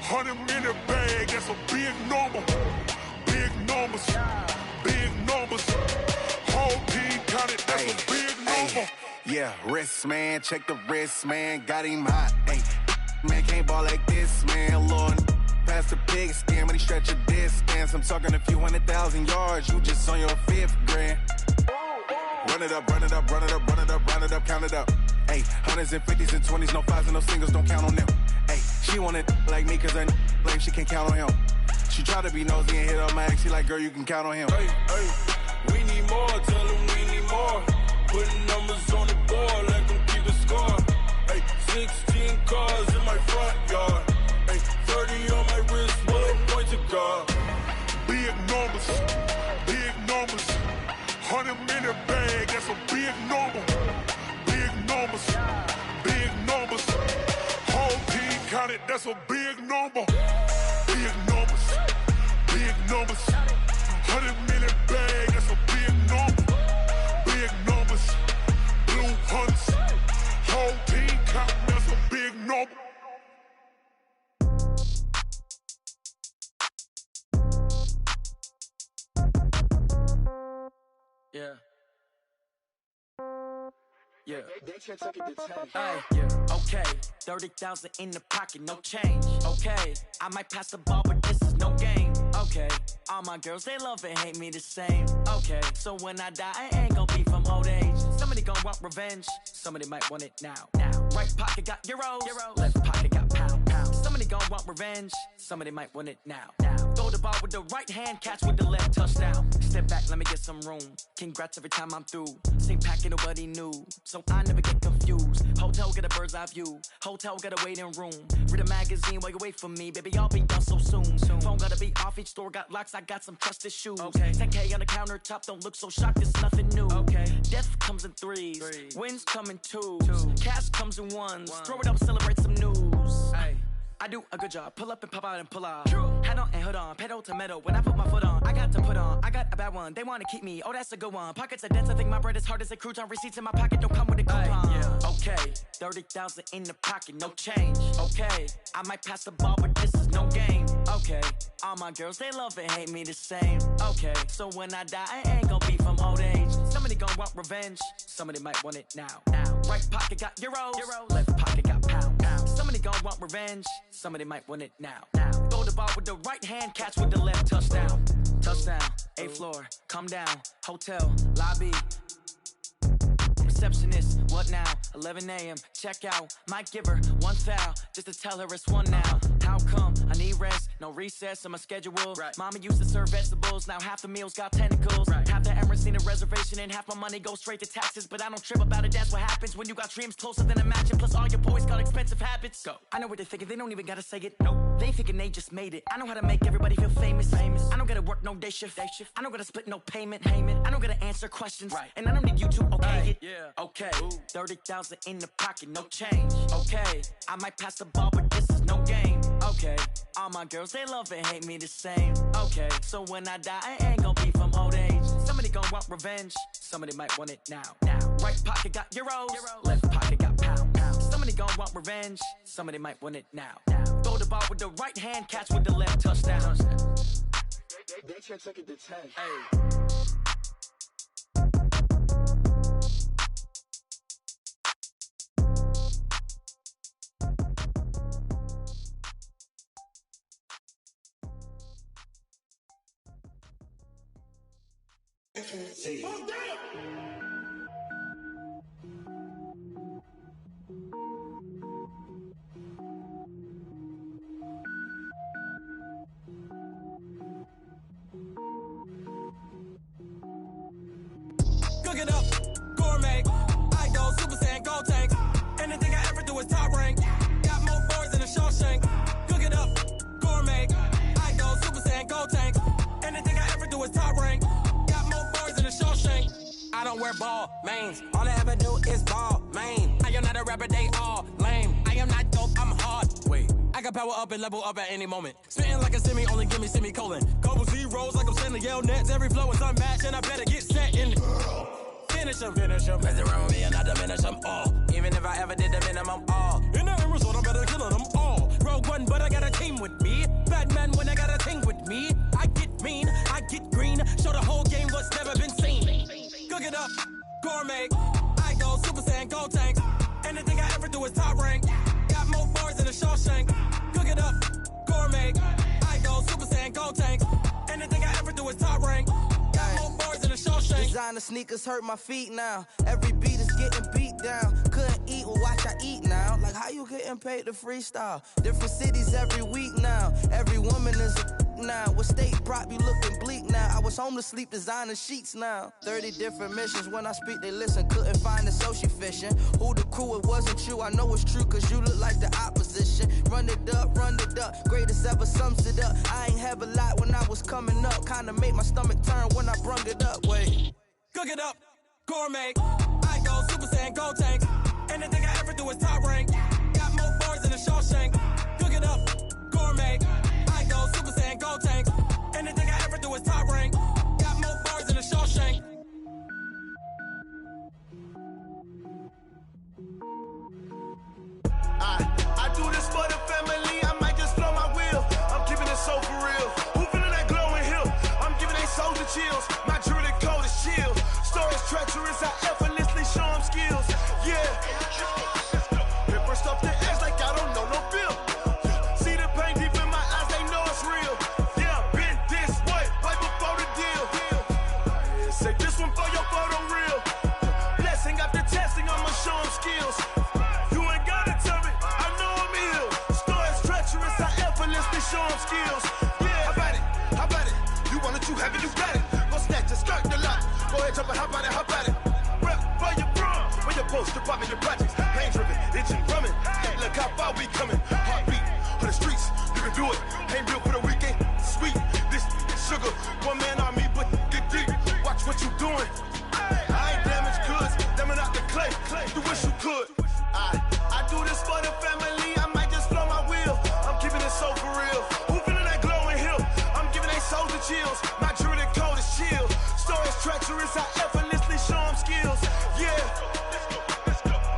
100-minute bag, that's a big number. Big numbers, big numbers. Whole team counted, that's a big number. Yeah, wrist man, check the wrist man, got him hot. Ay, man can't ball like this, man. Lord, past the pig skin when he stretch a distance. I'm talking a few 100,000 yards, you just on your 5th grand. Run it up, run it up, run it up, run it up, run it up, count it up. Ay, hundreds and 50s and 20s, no 5s and no singles, don't count on them. Ay, she want it like me cause her lame, she can't count on him. She try to be nosy and hit up my ex, she like, girl, you can count on him. Hey, hey, we need more, tell them we need more. Putting numbers on the board, let them keep a score. Hey, 16 cars in my front yard. Hey, 30 on my wrist, bullet points of God. Big numbers, big numbers. 100-minute bag, that's a big number. Big numbers, big numbers. Whole team counted, that's a big number. Big numbers, big numbers. 100-minute bag, that's a big number. Big numbers, blue hunts. Whole team counting, that's a big number. Yeah. Yeah. Ay, yeah. Okay. 30,000 in the pocket, no change. Okay. I might pass the ball, but this is no game. Okay. All my girls, they love and hate me the same. Okay. So when I die, I ain't gonna be from old age. Somebody gonna want revenge. Somebody might want it now. Right pocket got euros. Left pocket got pound. Somebody gonna want revenge. Somebody might want it now. Throw the ball with the right hand, catch with the left, touchdown. Step back, let me get some room. Congrats every time I'm through. Same packet, nobody knew. So I never get confused. Hotel get a bird's eye view. Hotel get a waiting room. Read a magazine while you wait for me. Baby, I'll be done so soon. Phone gotta be off, each store got locks. I got some trusted shoes. 10K on the countertop, don't look so shocked, it's nothing new. Death comes in threes. Wins come in twos. Cash comes in ones. Throw it up, celebrate some news. I do a good job. Pull up and pop out and pull off. Hat on and hood on. Pedal to metal. When I put my foot on, I got to put on. I got a bad one. They want to keep me. Oh, that's a good one. Pockets are dense. I think my bread is hard as a crouton. Receipts in my pocket don't come with a coupon. Okay. 30,000 in the pocket. No change. Okay. I might pass the ball, but this is no game. Okay. All my girls, they love and hate me the same. Okay. So when I die, I ain't gonna be from old age. Somebody gonna want revenge. Somebody might want it now. Right pocket got euros. Left pocket got pound. Somebody gonna want revenge. Somebody might want it now. Throw the ball with the right hand, catch with the left, touchdown. Touchdown, 8th floor, come down, hotel, lobby. Receptionist, what now? 11 a.m., check out. Might give her one foul, just to tell her it's one now. How come? I need rest, no recess in my schedule. Mama used to serve vegetables, now half the meals got tentacles. Half the Emirates need a reservation and half my money goes straight to taxes. But I don't trip about it, that's what happens when you got dreams closer than a mansion. Plus all your boys got expensive habits. Go. I know what they're thinking, they don't even gotta say it. Nope. They thinking they just made it. I know how to make everybody feel famous. I don't gotta work no day shift. I don't gotta split no payment. I don't gotta answer questions. And I don't need you to okay it. Okay. 30,000 in the pocket, no change. Okay. I might pass the ball, but this is no game. Okay. All my girls, they love and hate me the same. Okay. So when I die, I ain't gonna be from old age. Somebody gonna want revenge. Somebody might want it now. Right pocket got euros. Left pocket got pounds. Somebody gonna want revenge. Somebody might want it now. Throw the ball with the right hand, catch with the left, touchdown. They can't take it to 10. Hey. Cook it up, gourmet. I go Super Saiyan, gold tank. Anything I ever do is top rank. Got more boards than a Shawshank. Cook it up, gourmet. I go Super Saiyan, gold tank. Anything I ever do is top rank. Got more boards than a Shawshank. I don't wear ball mains. All I ever do is ball main. I am not a rapper, they all lame. I am not dope, I'm hard. Wait, I can power up and level up at any moment. Spitting like a semi, only give me semicolon. Couple zeros like I'm sending yell nets. Every flow is unmatched and I better get set in. Finish them. Mess around with me and I diminish them all. Even if I ever did the minimum all. In the end result, I'm better killing them all. Rogue One, but I got a team with me. Batman when I got a team with me. I get mean, I get green. Show the whole game what's never been seen. Cook it up, gourmet. I go Super Saiyan, gold tank. Anything I ever do is top rank. Got more bars than a Shawshank. Cook it up, gourmet. I go Super Saiyan, gold tank. Anything I ever do is top rank. Got more bars than a Shawshank. Designer sneakers hurt my feet now. Every beat is getting beat down. Couldn't eat, well watch I eat now. Like how you getting paid to freestyle? Different cities every week now. Every woman is a now. What state brought you looking bleak now? I was home to sleep designing sheets now. 30 different missions. When I speak they listen. Couldn't find the social fishing. Who the crew, it wasn't you. I know it's true cause you look like the opposition. Run it up. Greatest ever sums it up. I ain't have a lot when I was coming up. Kinda made my stomach turn when I brung it up. Wait. Cook it up, gourmet. I go Super Saiyan, gold tank. Anything I ever do is top rank. Got more bars than a Shawshank. Cook it up, gourmet. I go Super Saiyan, gold tank. Anything I ever do is top rank. Got more bars than a Shawshank. I do this for the family. I might just blow my wheel. I'm keeping it so for real. Who feeling that glowing hill? I'm giving they soldier chills. My jewelry code is chill. Stories treacherous. I effortlessly show them skills. Yeah. Paper stuff the edge like I don't know no bill. See the pain deep in my eyes. They know it's real. Yeah, been this way right before the deal. Say this one for your photo real. Blessing after testing. I'ma show them skills. You ain't gotta tell me. I know I'm ill. Stories treacherous. I effortlessly show them skills. Yeah, how about it? You want it, you have it, you got it. Go snatch it, skirt the lot. Go ahead, jump it, how about it? Rep for your brum. For your post, department, your projects. Pain driven, itching, drumming. Look how far we coming. Heartbeat for the streets. You can do it. Ain't built for the weekend. Sweet, this sugar. One man army, but get deep. Watch what you doing. I ain't damaged goods. Damn out the clay. You wish you could. I do this for the family. I might just blow my wheel. I'm keeping it so for real. Who feeling that glowing hill? I'm giving they soldier chills. My jewelry code is chill. Stories treacherous. I effortlessly show them skills. Yeah.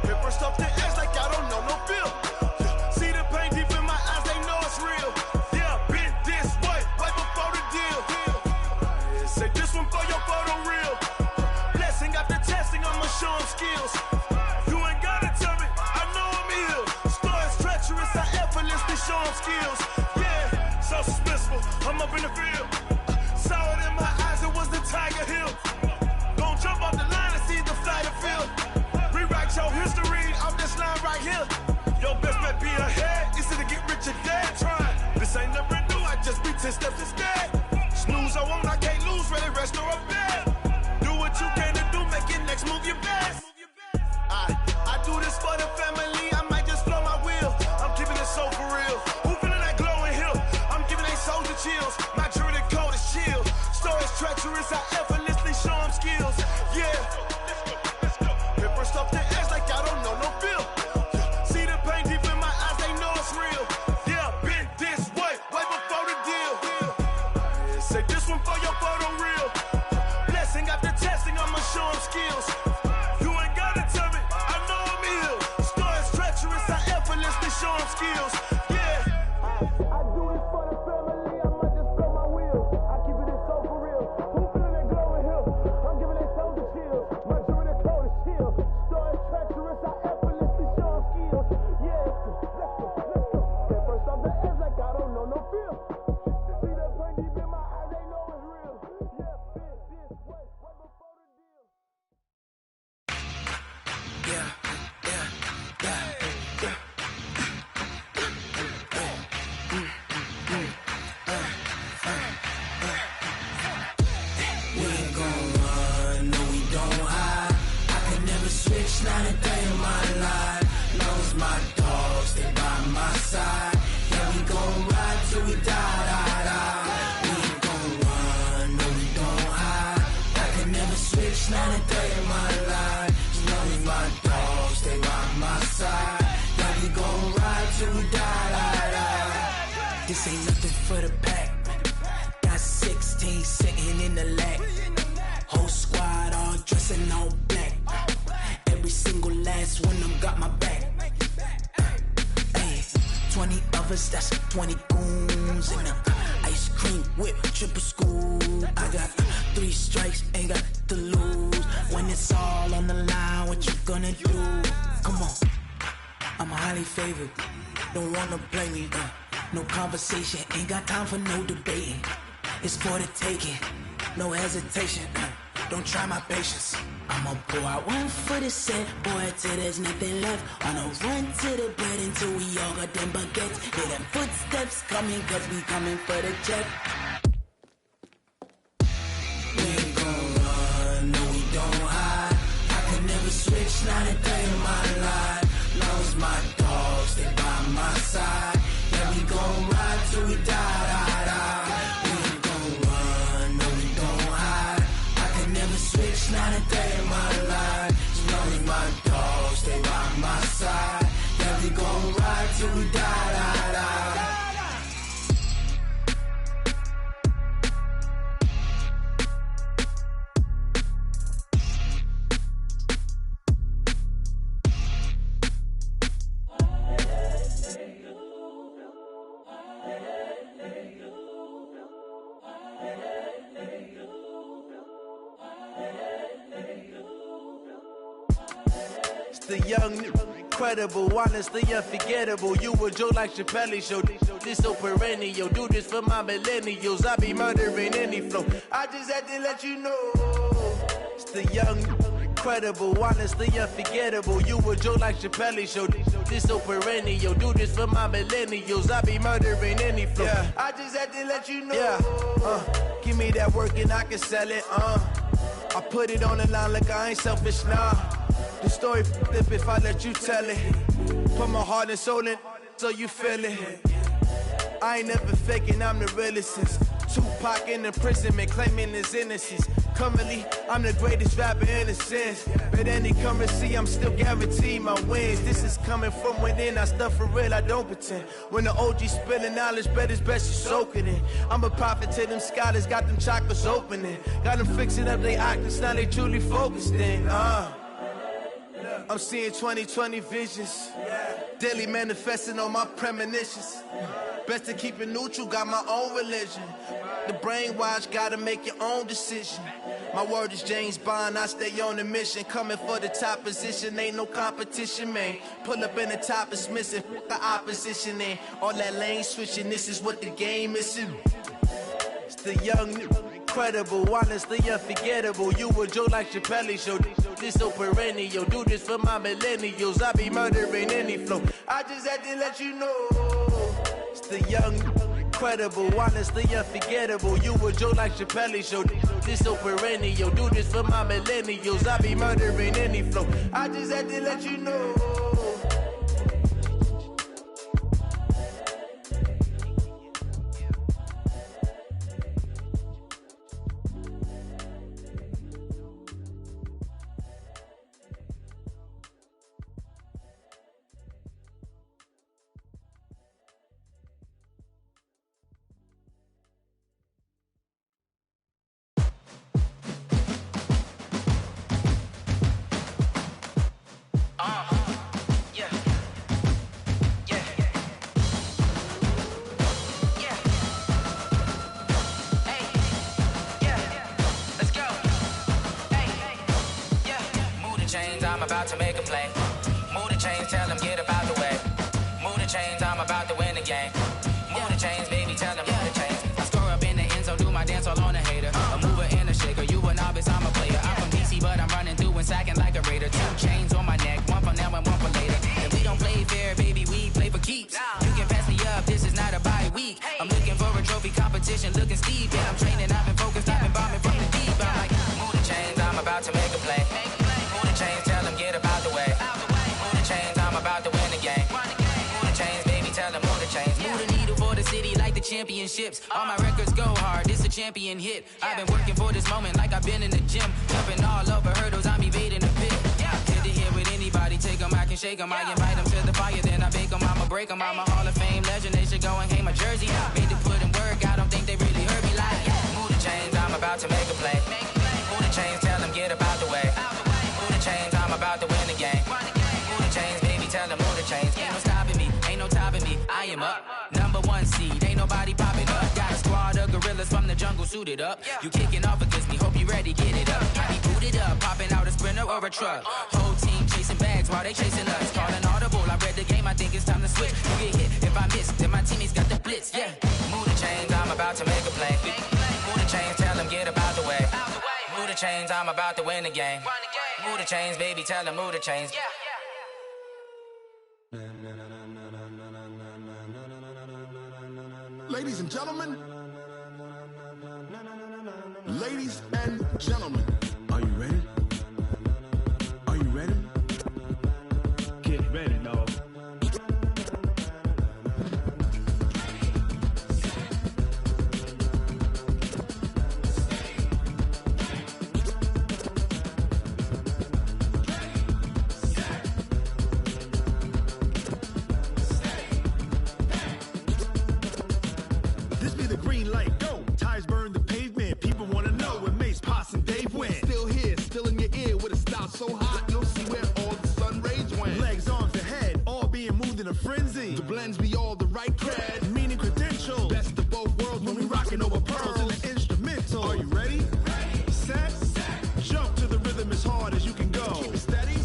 Paper stuff the edge like I don't know no bill. See the pain deep in my eyes. They know it's real. Yeah, been this way right before the deal. Say this one for your photo real. Blessing after testing. I'ma show them skills. You ain't gotta tell me. I know I'm ill. Stories treacherous. I effortlessly show them skills. Yeah, so suspenseful. I'm up in the field. Saw it in my eyes. It was the Tiger Hill. Gon' jump off the line and see the fly the field. Rewrite your history off this line right here. Your best bet be ahead. Easy to get rich or dead trying. This ain't never new. I just be 10 steps instead. Snooze I won't. I can't lose. Ready, rest or a bed. Do what you can to do. Make your next move your best. I do this for the family. I might just blow my wheel. I'm keeping it so for real. Who feeling that glowing treacherous, I effortlessly show them skills. Yeah. Hit first off the edge like I don't know no feel. See the pain deep in my eyes, they know it's real. Yeah, been this way before the deal. Say this one for your photo reel. Blessing after testing, I'ma show them skills. You ain't gotta tell me, I know I'm ill. Stories treacherous, I effortlessly show them skills. This ain't nothing for the pack. Got 16 sitting in the lap. Whole squad all dressing all black. Every single last one of them got my back. Hey, 20 of us, that's 20 goons. And ice cream whip, triple scoop. I got 3 strikes, ain't got to lose. When it's all on the line, what you gonna do? Come on, I'm highly favored. Don't wanna blame me, no conversation, ain't got time for no debating. It's for the taking, no hesitation. Don't try my patience. I'ma pour out one for the set, boy, till there's nothing left. On a run to the bread until we all got them baguettes. Hear them footsteps coming, cause we coming for the check. We ain't gon' run, no we don't hide. I can never switch, not a day in my life. Long as my dogs, they by my side. Yeah, we gon' ride till we die. We ain't gon' run, no we don't hide. I can never switch, not a day in my life. As long as my dogs stay by my side. Yeah, we gon' ride till we die. The young, incredible, honestly unforgettable. You a joke like Chappelle show. This so perennial. Do this for my millennials. I be murdering any flow. I just had to let you know. It's the young, incredible, honestly unforgettable. You a joke like Chappelle show. This so perennial. Do this for my millennials. I be murdering any flow. Yeah. I just had to let you know. Yeah. Give me that work and I can sell it. I put it on the line like I ain't selfish, nah. The story flip if I let you tell it. Put my heart and soul in so you feel it. I ain't never faking, I'm the realest since Tupac in imprisonment, claiming his innocence. Currently, I'm the greatest rapper in a sense. But any currency, I'm still guaranteed my wins. This is coming from within, I stuff for real, I don't pretend. When the OG spilling knowledge, bet it's best you soak it in. I'm a prophet to them scholars, got them chakras opening. Got them fixing up their octaves, now they truly focused in. I'm seeing 2020 visions. Daily manifesting on my premonitions. Best to keep it neutral, got my own religion. The brainwash, gotta make your own decision. My word is James Bond, I stay on the mission. Coming for the top position, ain't no competition, man. Pull up in the top, it's missing, the opposition in. All that lane switching, this is what the game is. It's the young, incredible, honestly unforgettable. You a joke like Chappelle show. This so perennial. Do this for my millennials. I be murdering any flow. I just had to let you know. It's the young, incredible, honestly unforgettable. You a joke like Chappelle show. This so perennial. Do this for my millennials. I be murdering any flow. I just had to let you know. I'm about to make a play. Move the chains, tell them get up out the way. Move the chains, I'm about to win the game. Move the chains, baby, tell them move the chains. I score up in the end zone, do my dance all on a hater. A mover and a shaker, you a novice, I'm a player. I'm from DC, but I'm running through and sacking like a raider. 2 chains on my neck, one for now and one for later. And we don't play fair, baby, we play for keeps. You can pass me up, this is not a bye week. I'm looking for a trophy competition, looking steep. Yeah, I'm training, I've been focused, I've been bombing from the deep. I'm like, move the chains, I'm about to make a play. Move the chains, tell them get up out the way. Move the chains, I'm about to win the game. Move the chains, baby, tell them move the chains. Move the needle for the city like the championships. All my records go hard, this a champion hit. I've been working for this moment like I've been in the gym. Jumping all over hurdles, I'm evading the pit. Good to hear with anybody, take them, I can shake them. I invite them to the fire, then I bake them, I'ma break them. I'm a Hall of Fame legend, they should go and hang my jersey. Made to put in work, I don't think they really heard me like, move the chains, I'm about to make a play. Move the chains, tell them get up out the way. Move the chains, I'm about to win the game. Move the chains, baby, tell them move the chains. Ain't no stopping me, ain't no topping me, I am up. Number 1 seed, ain't nobody popping up. Got a squad of gorillas from the jungle suited up. You kicking off against me, hope you ready, get it up. I be booted up, popping out a sprinter or a truck. Whole team chasing bags while they chasing us. Calling audible, I read the game, I think it's time to switch. You get hit if I miss, then my teammates got the blitz, yeah. Move the chains, I'm about to make a play. Move the chains, tell them get up out the way. Move the chains, I'm about to win the game. Move the chains, baby, tell them move the chains. Ladies and gentlemen, ladies and gentlemen, Are you ready? Are you ready? Get ready, dog. This be the green light, go. Tires burn the pavement. People wanna know where Mace, Poss, and Dave went. Still here, still in your ear with a style so hot, you'll see where all the sun rays went. Legs, arms, and head, all being moved in a frenzy. The blends be all the right cred, Meaning credentials. best of both worlds When we rockin' over pearls in the instrumental. Are you ready? Set, jump to the rhythm as hard as you can go. Keep it steady,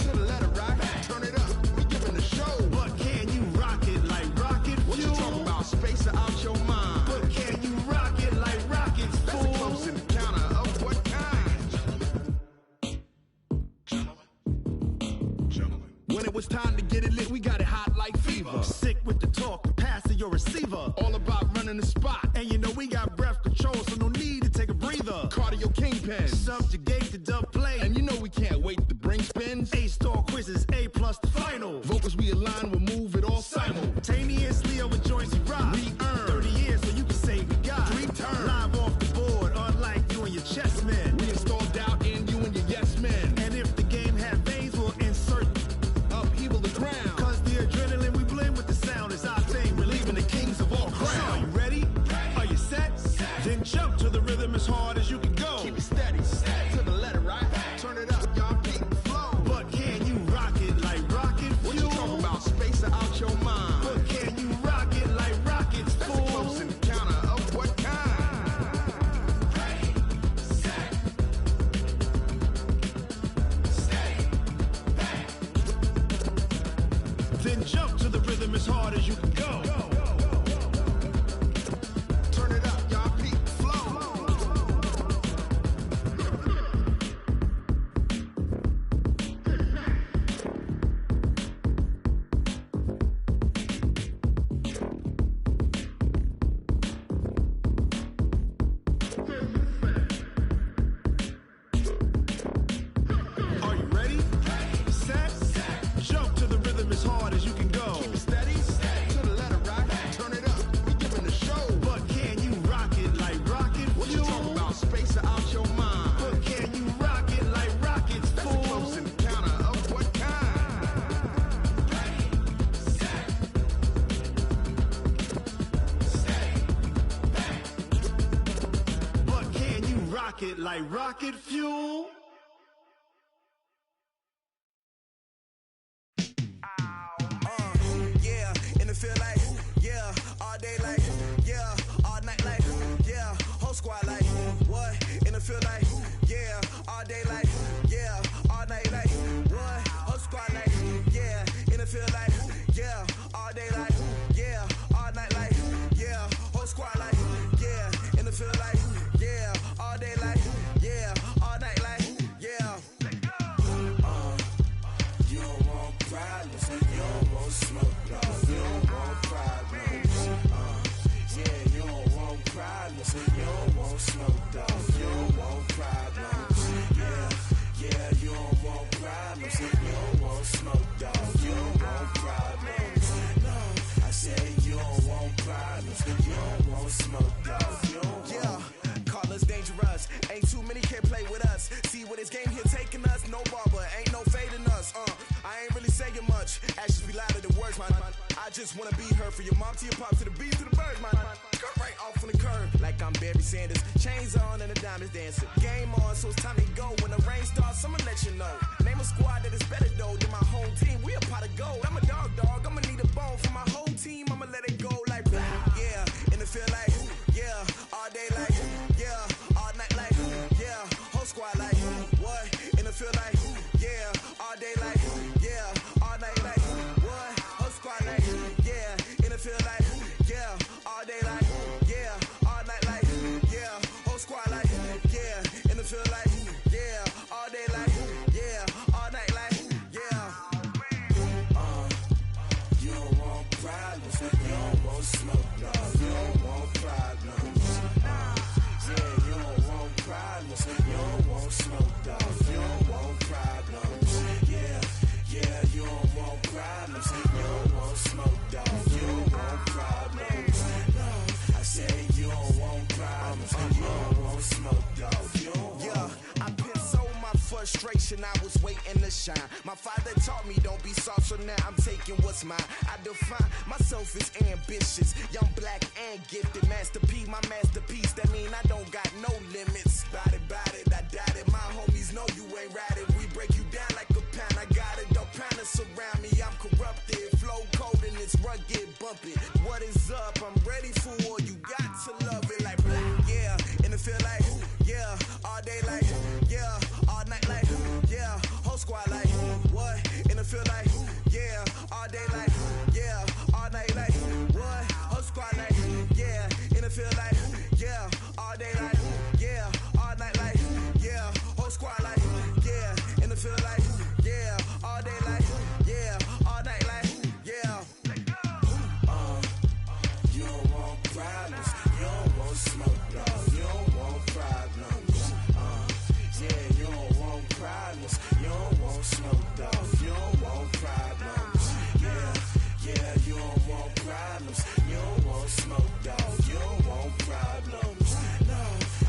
to the letter right, turn it up, we giving the show. But can you rock it like rocket What you fuel? talking about, space or out your mind? But can you rock it like rockets, That's a fool? close encounter of what kind? When it was time to get it lit, we got it hot like fever. Sick with the talk, the pass to your receiver. All about running the spot, And you know we got breath control, so no need to take a breather. cardio kingpin. Subjugate the dub play. And you know we can't wait to bring spins. A-star quizzes, A+ the final. Vocals we align, we'll move it all Simultaneously over joints we rock. We earn 30 years, so you can say we got 3 turns. Live off the board, unlike you and your chess men. We install doubt in you and your yes men. And if the game had veins, we'll insert Upheaval the ground. Cause the adrenaline we blend with the sound is our thing. Relieving the kings of all crowns. So are you ready? Are you set? Then jump to the rhythm as hard as you can go. Keep it steady, to the letter right. Turn it up, y'all keep the flow. But can you rock it like rocket fuel? What you talking about, space or out your mind? But can you rock it like rockets, That's a fool? close encounter of what kind? Then jump to the rhythm as hard as you can go. Turn it up, y'all keep the flow. Are you ready? Set, jump to the rhythm as hard as you can go. Keep it steady, to the letter right. Turn it up, we giving the show. But can you rock it like rocket What you fuel? talking about, space or out your mind? But can you rock it like rockets, That's a fool? close encounter of what kind? But can you rock it like rocket fuel? Yeah, in the field like, yeah, all day like, yeah, all night like, yeah, whole squad like, what? In the field like, yeah, all day like, yeah, all night like, what? us. Ain't too many can play with us. See where this game here taking us. No barber, ain't no fading us. I ain't really saying much. Actions be louder than words, man. I just wanna be heard from your mom to your pop to the beat to the birds, man. Cut right off on the curb like I'm Barry Sanders. Chains on and the diamonds dancing. Game on, so it's time to go. When the rain starts, I'ma let you know. Name a squad that is better though than my home team. We a pot of gold. I'm a dog. I'ma need a bone for my whole team. I'ma let it go like yeah. And it feel like yeah. All day like yeah. All night like yeah. Whole squad like what? And it feel like yeah. All day like yeah. All night like what? Whole squad like yeah. And it feel like yeah. All day like yeah. All night like yeah. Whole squad like yeah. And it feel like yeah. All day like yeah. All night like yeah. You don't want problems. You don't want smoke, no. You don't want problems. Yeah, you don't want problems. You don't want smoke, dog. You don't want problems. Yeah, you don't want problems. You don't want smoke, dog. You don't want problems. No, I say you don't want problems. You don't want smoke, dog. You don't want. Yeah, I've been so my frustration, I was waiting to shine. My father taught me don't be soft, so now I'm taking what's mine. I define myself as ambitious, young, black, and gifted. Master P, my masterpiece. That mean I don't got no limits. Bout it, I doubt it. My homies know you ain't ratted. We break you down like a pound. I got it, don't panic surround me. I'm corrupted, flow cold and it's rugged, bumpy. What is up? I'm ready for war. You got to love it like yeah, and it feel like yeah, all day like yeah, all night like yeah, whole squad like what? And it feel like yeah, all day like yeah, all night like what? Whole squad like yeah, and it feel like yeah, all day like yeah, all night like yeah, whole squad like yeah, and it feel like yeah, all day like yeah, all night like yeah. You don't want problems. You don't want smoke, no. You don't want problems. Yeah, you don't want problems. You don't want smoke, dog. You don't want problems. Yeah, you don't want problems. You don't want smoke, dog. You don't want problems. No,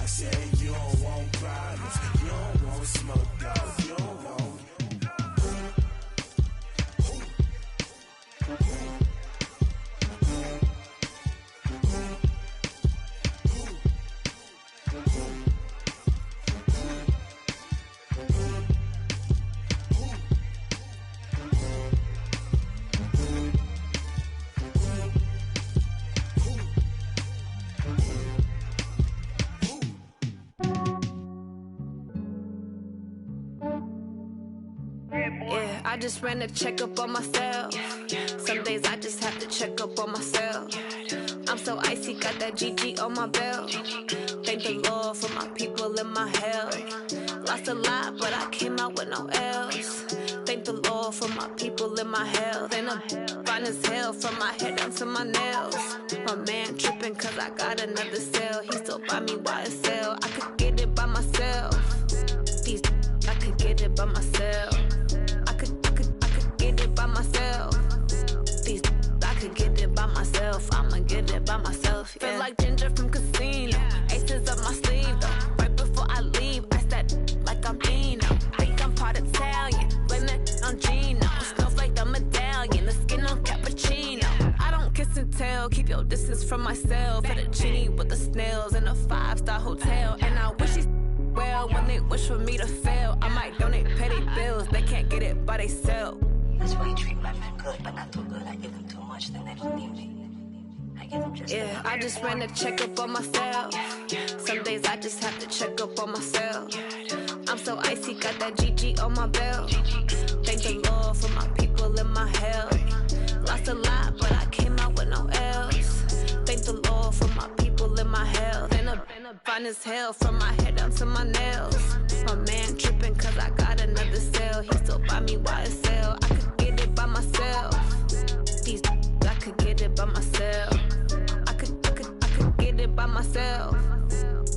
I said you don't want problems. You don't want smoke, dog. You don't want. Yeah, I just ran a checkup on myself. Some days I just have to check up on myself. I'm so icy, got that GG on my belt. Thank the Lord for my people in my health. Lost a lot, but I came out with no L's. Thank the Lord for my people in my health. And I'm fine as hell from my head down to my nails. My man tripping cause I got another cell. He still buy me YSL. I could get it by myself. These I could get it by myself. I could get it by myself. These I could get it by myself. I'ma get it by myself. Yeah. Feel like Ginger from Casino. Aces up my sleeve though. Right before I leave, I said like I'm Dino. Think I'm part Italian. Blame it on Gino. Snowflake the medallion. The skin on cappuccino. I don't kiss and tell. Keep your distance from myself. Put a genie with the snails in a 5-star hotel. And I wish he's well when they wish for me to fail. I might donate petty bills. They can't get it by themselves. That's why you treat my men good, but not too good. I give them too much, then they don't need me. I give them just yeah, I just ran a checkup on myself. Some days I just have to check up on myself. I'm so icy, got that GG on my belt. Thank the Lord for my people in my health. Lost a lot, but I came out with no L's. Thank the Lord for my people in my health. And I'm fine as hell from my head down to my nails. My man tripping cause I got another cell. He still buy me YSL. I could get it by myself. These I could get it by myself. I could get it by myself.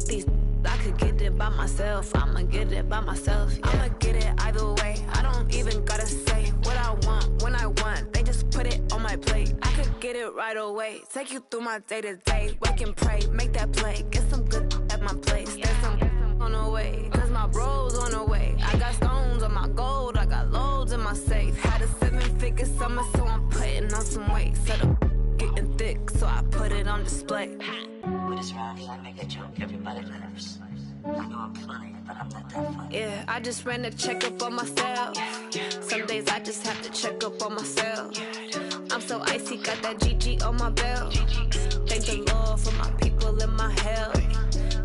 These I could get it by myself. I'ma get it by myself. Yeah. I'ma get it either way. I don't even gotta say what I want when I want. They just put it on my plate. I could get it right away. Take you through my day to day. Wake and pray, make that play. Get some good at my place. There's some on display. With this round, I make a joke, everybody laughs. I know I'm funny, but I'm not that funny. Yeah, I just ran a checkup on myself. Some days I just have to check up on myself. I'm so icy, got that GG on my belt. Thank the Lord for my people in my health.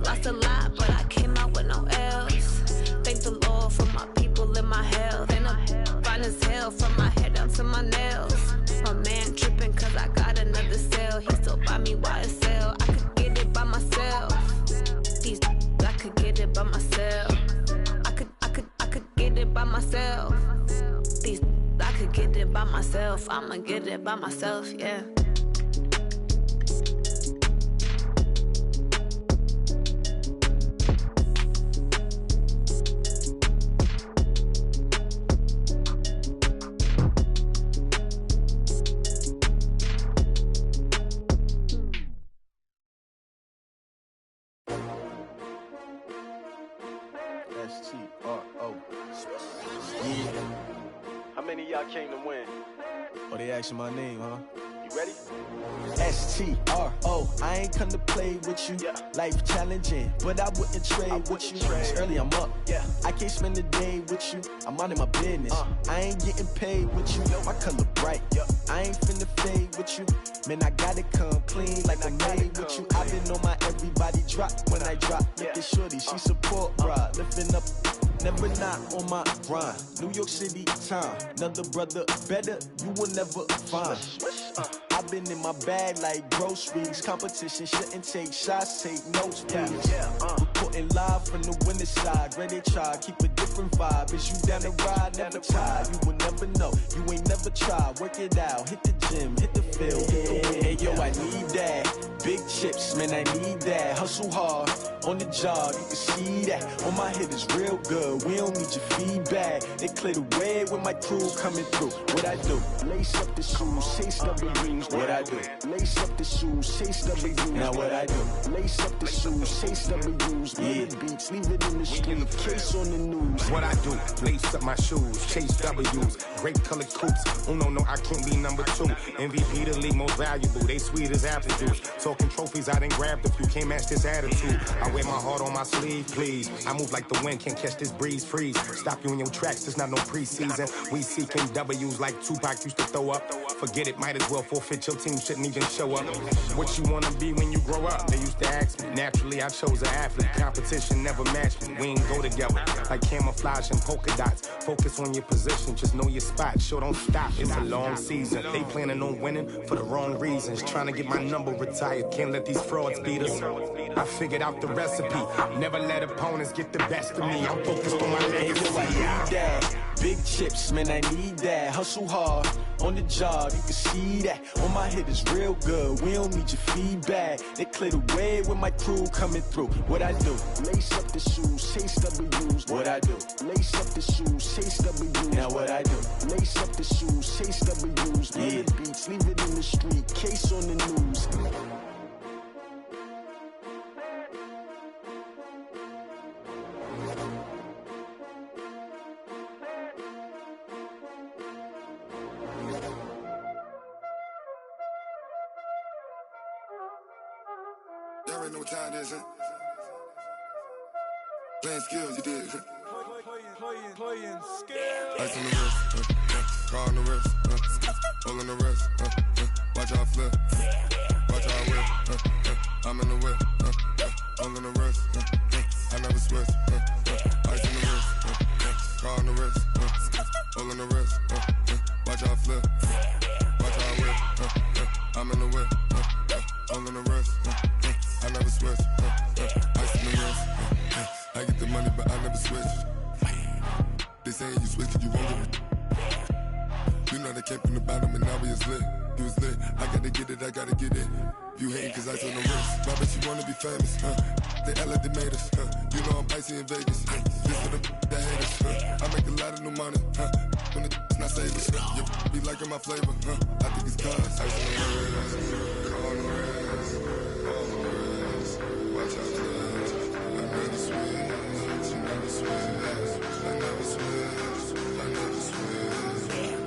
Lost a lot, but I came out with no else. Thank the Lord for my people in my health. And I'm fine as hell from my head down to my nails. My man tripping cause I got another cell. He still buy me YSL. I could get it by myself. These I could get it by myself. I could get it by myself. These I could get it by myself. I'ma get it by myself, yeah. S-T-R-O. Yeah. How many of y'all came to win? Oh, they asking my name, huh? You ready? S-T-R-O. I ain't come to play with you. Life challenging, but I wouldn't trade with you. It's early, I'm up. I can't spend the day with you. I'm out in my business. I ain't getting paid with you. My color bright. I ain't finna fade with you. Man, I gotta come clean like I'm made with you. I've been on my everybody drop when I drop. Look at shorty, she support, bruh. Lifting up, never not on my grind. New York City time, another brother better, you will never find. I've been in my bag like groceries. Competition shouldn't take shots, take notes, please. Reporting live from the winter side. Ready to try, keep a different vibe. Is you down the ride, never tired. You will never know, you ain't never tried. Work it out, hit the gym, hit the field, hit the wind. Hey yo, I need that. Big chips, man, I need that. Hustle hard, on the job, you can see that. On my hit is real good, we don't need your feedback. They clear the way with my crew coming through. What I do? Lace up the shoes, chase double rings. What I do? Lace up the shoes, chase double U's. Now what I do? Lace up the shoes, chase double U's. Yeah, beats, leave it in the street, case on the news. What I do? Lace up my shoes, chase W's. Great colored coops. Oh no, I can't be number 2. MVP the league most valuable. They sweet as apple juice. Talking trophies, I done grabbed a few. Can't match this attitude. I wear my heart on my sleeve, please. I move like the wind, can't catch this breeze. Freeze. Stop you in your tracks. There's not no preseason. We seeking W's like Tupac used to throw up. Forget it, might as well forfeit. Your team shouldn't even show up. What you wanna be when you grow up? They used to ask me. Naturally, I chose an athlete. Competition never matched me. We ain't go together like camouflage and polka dots. Focus on your position, just know your spot. Sure, don't stop. It's a long season. They planning on winning for the wrong reasons. Trying to get my number retired. Can't let these frauds beat us. I figured out the recipe. Never let opponents get the best of me. I'm focused on my legacy. I need that. Big chips, man, I need that. Hustle hard, on the job, you can see that. On my hit is real good, we don't need your feedback. They clear the way with my crew coming through. What I do? Lace up the shoes, chase W's. What I do? Lace up the shoes, chase W's. Now what I do? Lace up the shoes, chase W's. Yeah, beats, leave it in the street, case on the news. Y'all already know what time it is, huh? Playing skills, you did. Playing skills. Ice on the wrist, car on the wrist, hole in the wrist, watch how I flip, watch how I whip, I'm in the whip, hole in the wrist, I never switch, ice on the wrist, car on the wrist, hole in the wrist, watch how I flip, watch how I whip, I'm in the whip, hole in the wrist, I never switch, ice on the wrist, I get the money but I never switch. They saying you switch cause you won't get it. You know they came from the bottom and now we is lit. You was lit, I gotta get it, I gotta get it. You hating cause ice on the wrist. Why bet you wanna be famous, They act like they made us, You know I'm icy in Vegas, This for the that hate us, I make a lot of new money, When it's not savers, You be liking my flavor, I think it's cause ice on the wrist, car on the wrist, all on the wrist. Watch out for this, I never switch, you never switch. I never switch, I never switch.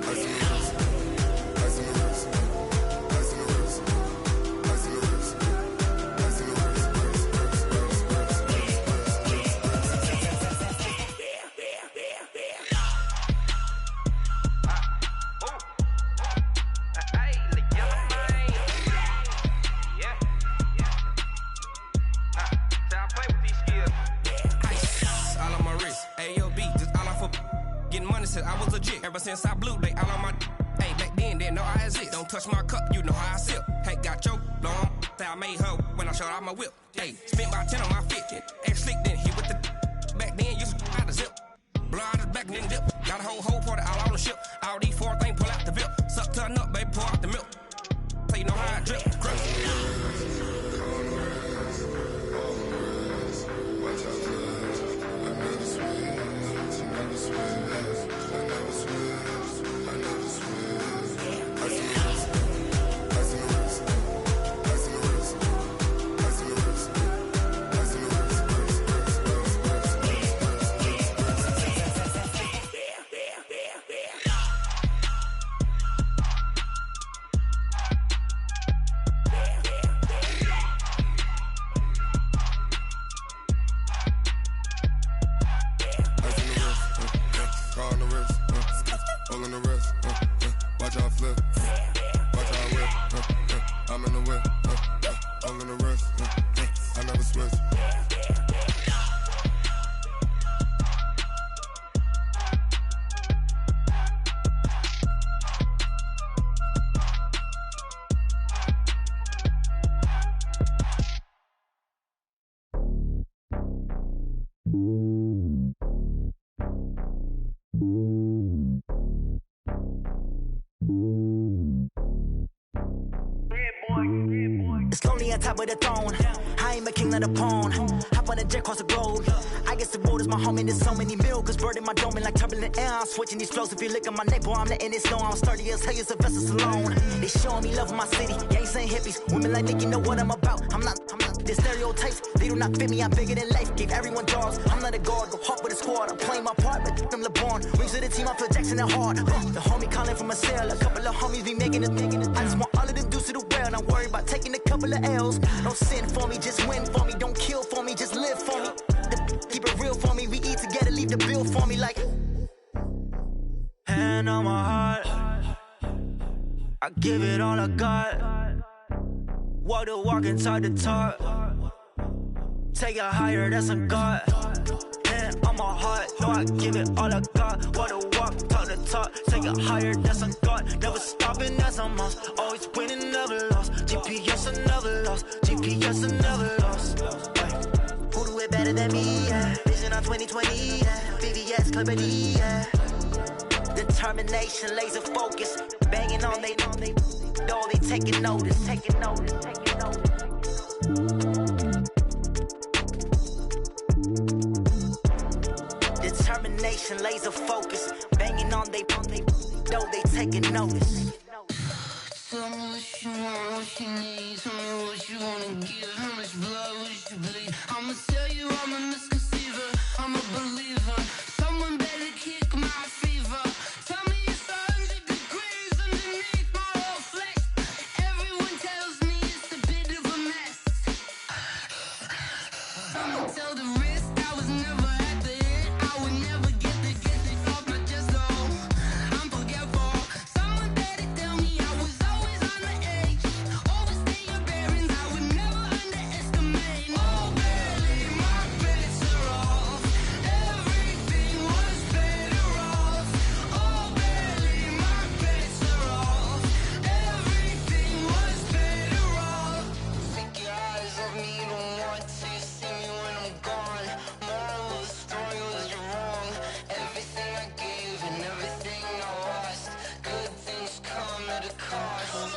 Ice on the wrist, ice on the wrist, ice on the wrist, ice on the wrist. getting money since I was legit. Ever since I blew, they all on my. Hey, back then, didn't know I exist. Don't touch my cup, you know how I sip. Hey, got your long. Say I made her when I showed out my whip. Hey, spent about 10 on my fit. Ex-slick, then hit with the. Back then, used to out the zip. Blow out his back and then dip. Got a whole party all on the ship. All these 4 things pull out the VIP. Suck to a nut, baby, pour out the milk. So you know how I drip. It's lonely on top of the throne. I ain't a king of the pawn. Hop on a jet across the globe. I guess the road is my home and there's so many milkers burning my dome like turbulent air. I'm switching these flows. If you look at my neck, boy, I'm letting it snow. I'm sturdy as hell, it's a vessel alone. They showing me love in my city. Yeah, ain't saying hippies. Women like me, you know what I'm about. I'm not the stereotypes. They do not fit me. I'm bigger than life. Gave everyone dogs. I'm not a guard. Go hard with a squad. I'm playing my part, but them LeBron. Rings to the team. I feel Jackson and hard. The homie calling from a cell. A couple of homies be making it. I just want all of them dudes to the well. Not worry about taking a couple of L's. Don't sin for me, just win for me. Don't kill for me, just live for me. Keep it real for me. We eat together, leave the bill for me like. Hand on my heart, I give it all I got. Walk the walk inside the talk. Take it higher, that's a God. Hand on my heart, no, I give it all I got. Walk the walk, talk the talk. Take it higher, that's a God. Never stopping, that's a must. Always winning, never lost. GPS, I never lost. GPS, I never lost. Who do it better than me? Yeah. Vision on 2020. Yeah. VVS, Clippity. Yeah. Determination, laser focus. Banging on they, no, they taking notice. Taking notice, taking notice. Determination, laser focus. Banging on they, no, they taking notice. Tell me what you want, what you need. Tell me what you wanna give. How much blood would you bleed? I'ma tell you I'm a misconceiver. I'm a believer. Someone better kick my fever. Tell me it's 100 degrees underneath my whole flesh. Everyone tells me it's a bit of a mess. I'ma tell the risk I was never at the end. I would never get this off my chest. Oh, I'm forgetful. Someone better tell me I was always on the edge. Overstay your bearings, I would never underestimate. Oh, barely, my bets are off. Everything was better off. Oh, barely, my bets are off. Everything was better off. Take your eyes off me, don't want to see me when I'm gone. Moral of the story was you're wrong. Everything I gave and everything I lost. Good things come at a cost.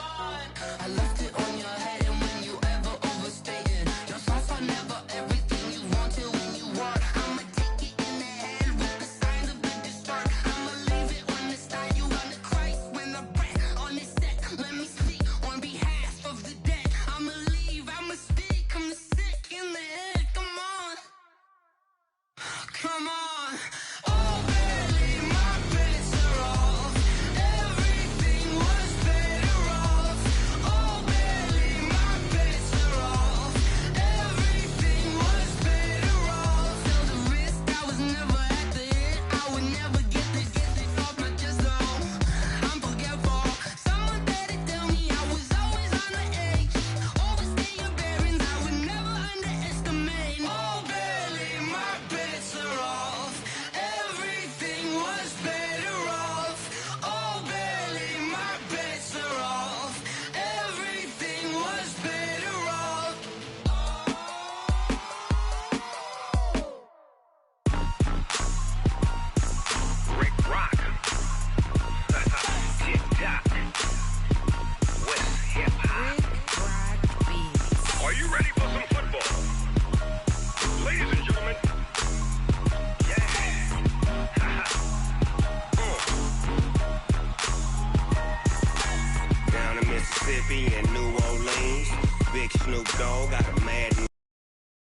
I left it on your head, and when you ever overstay it, your thoughts are never everything you wanted when you want. I'ma take it in the head with the signs of the distort. I'ma leave it on the side. You on the Christ when the breath on the set. Let me speak on behalf of the dead. I'ma leave, I'ma speak. I'm the sick in the head. Come on, come on. Oh, barely, my bets are off. Everything was better off. Oh, barely, my bets are off. Everything was better off. Tell the risk I was never at the end. I would never get this off my chest. Oh, I'm forgetful. Someone better tell me I was always on the edge. Overstay your bearings, I would never underestimate. Oh, barely, my bets are off. Mississippi and New Orleans. Big Snoop Dogg got a mad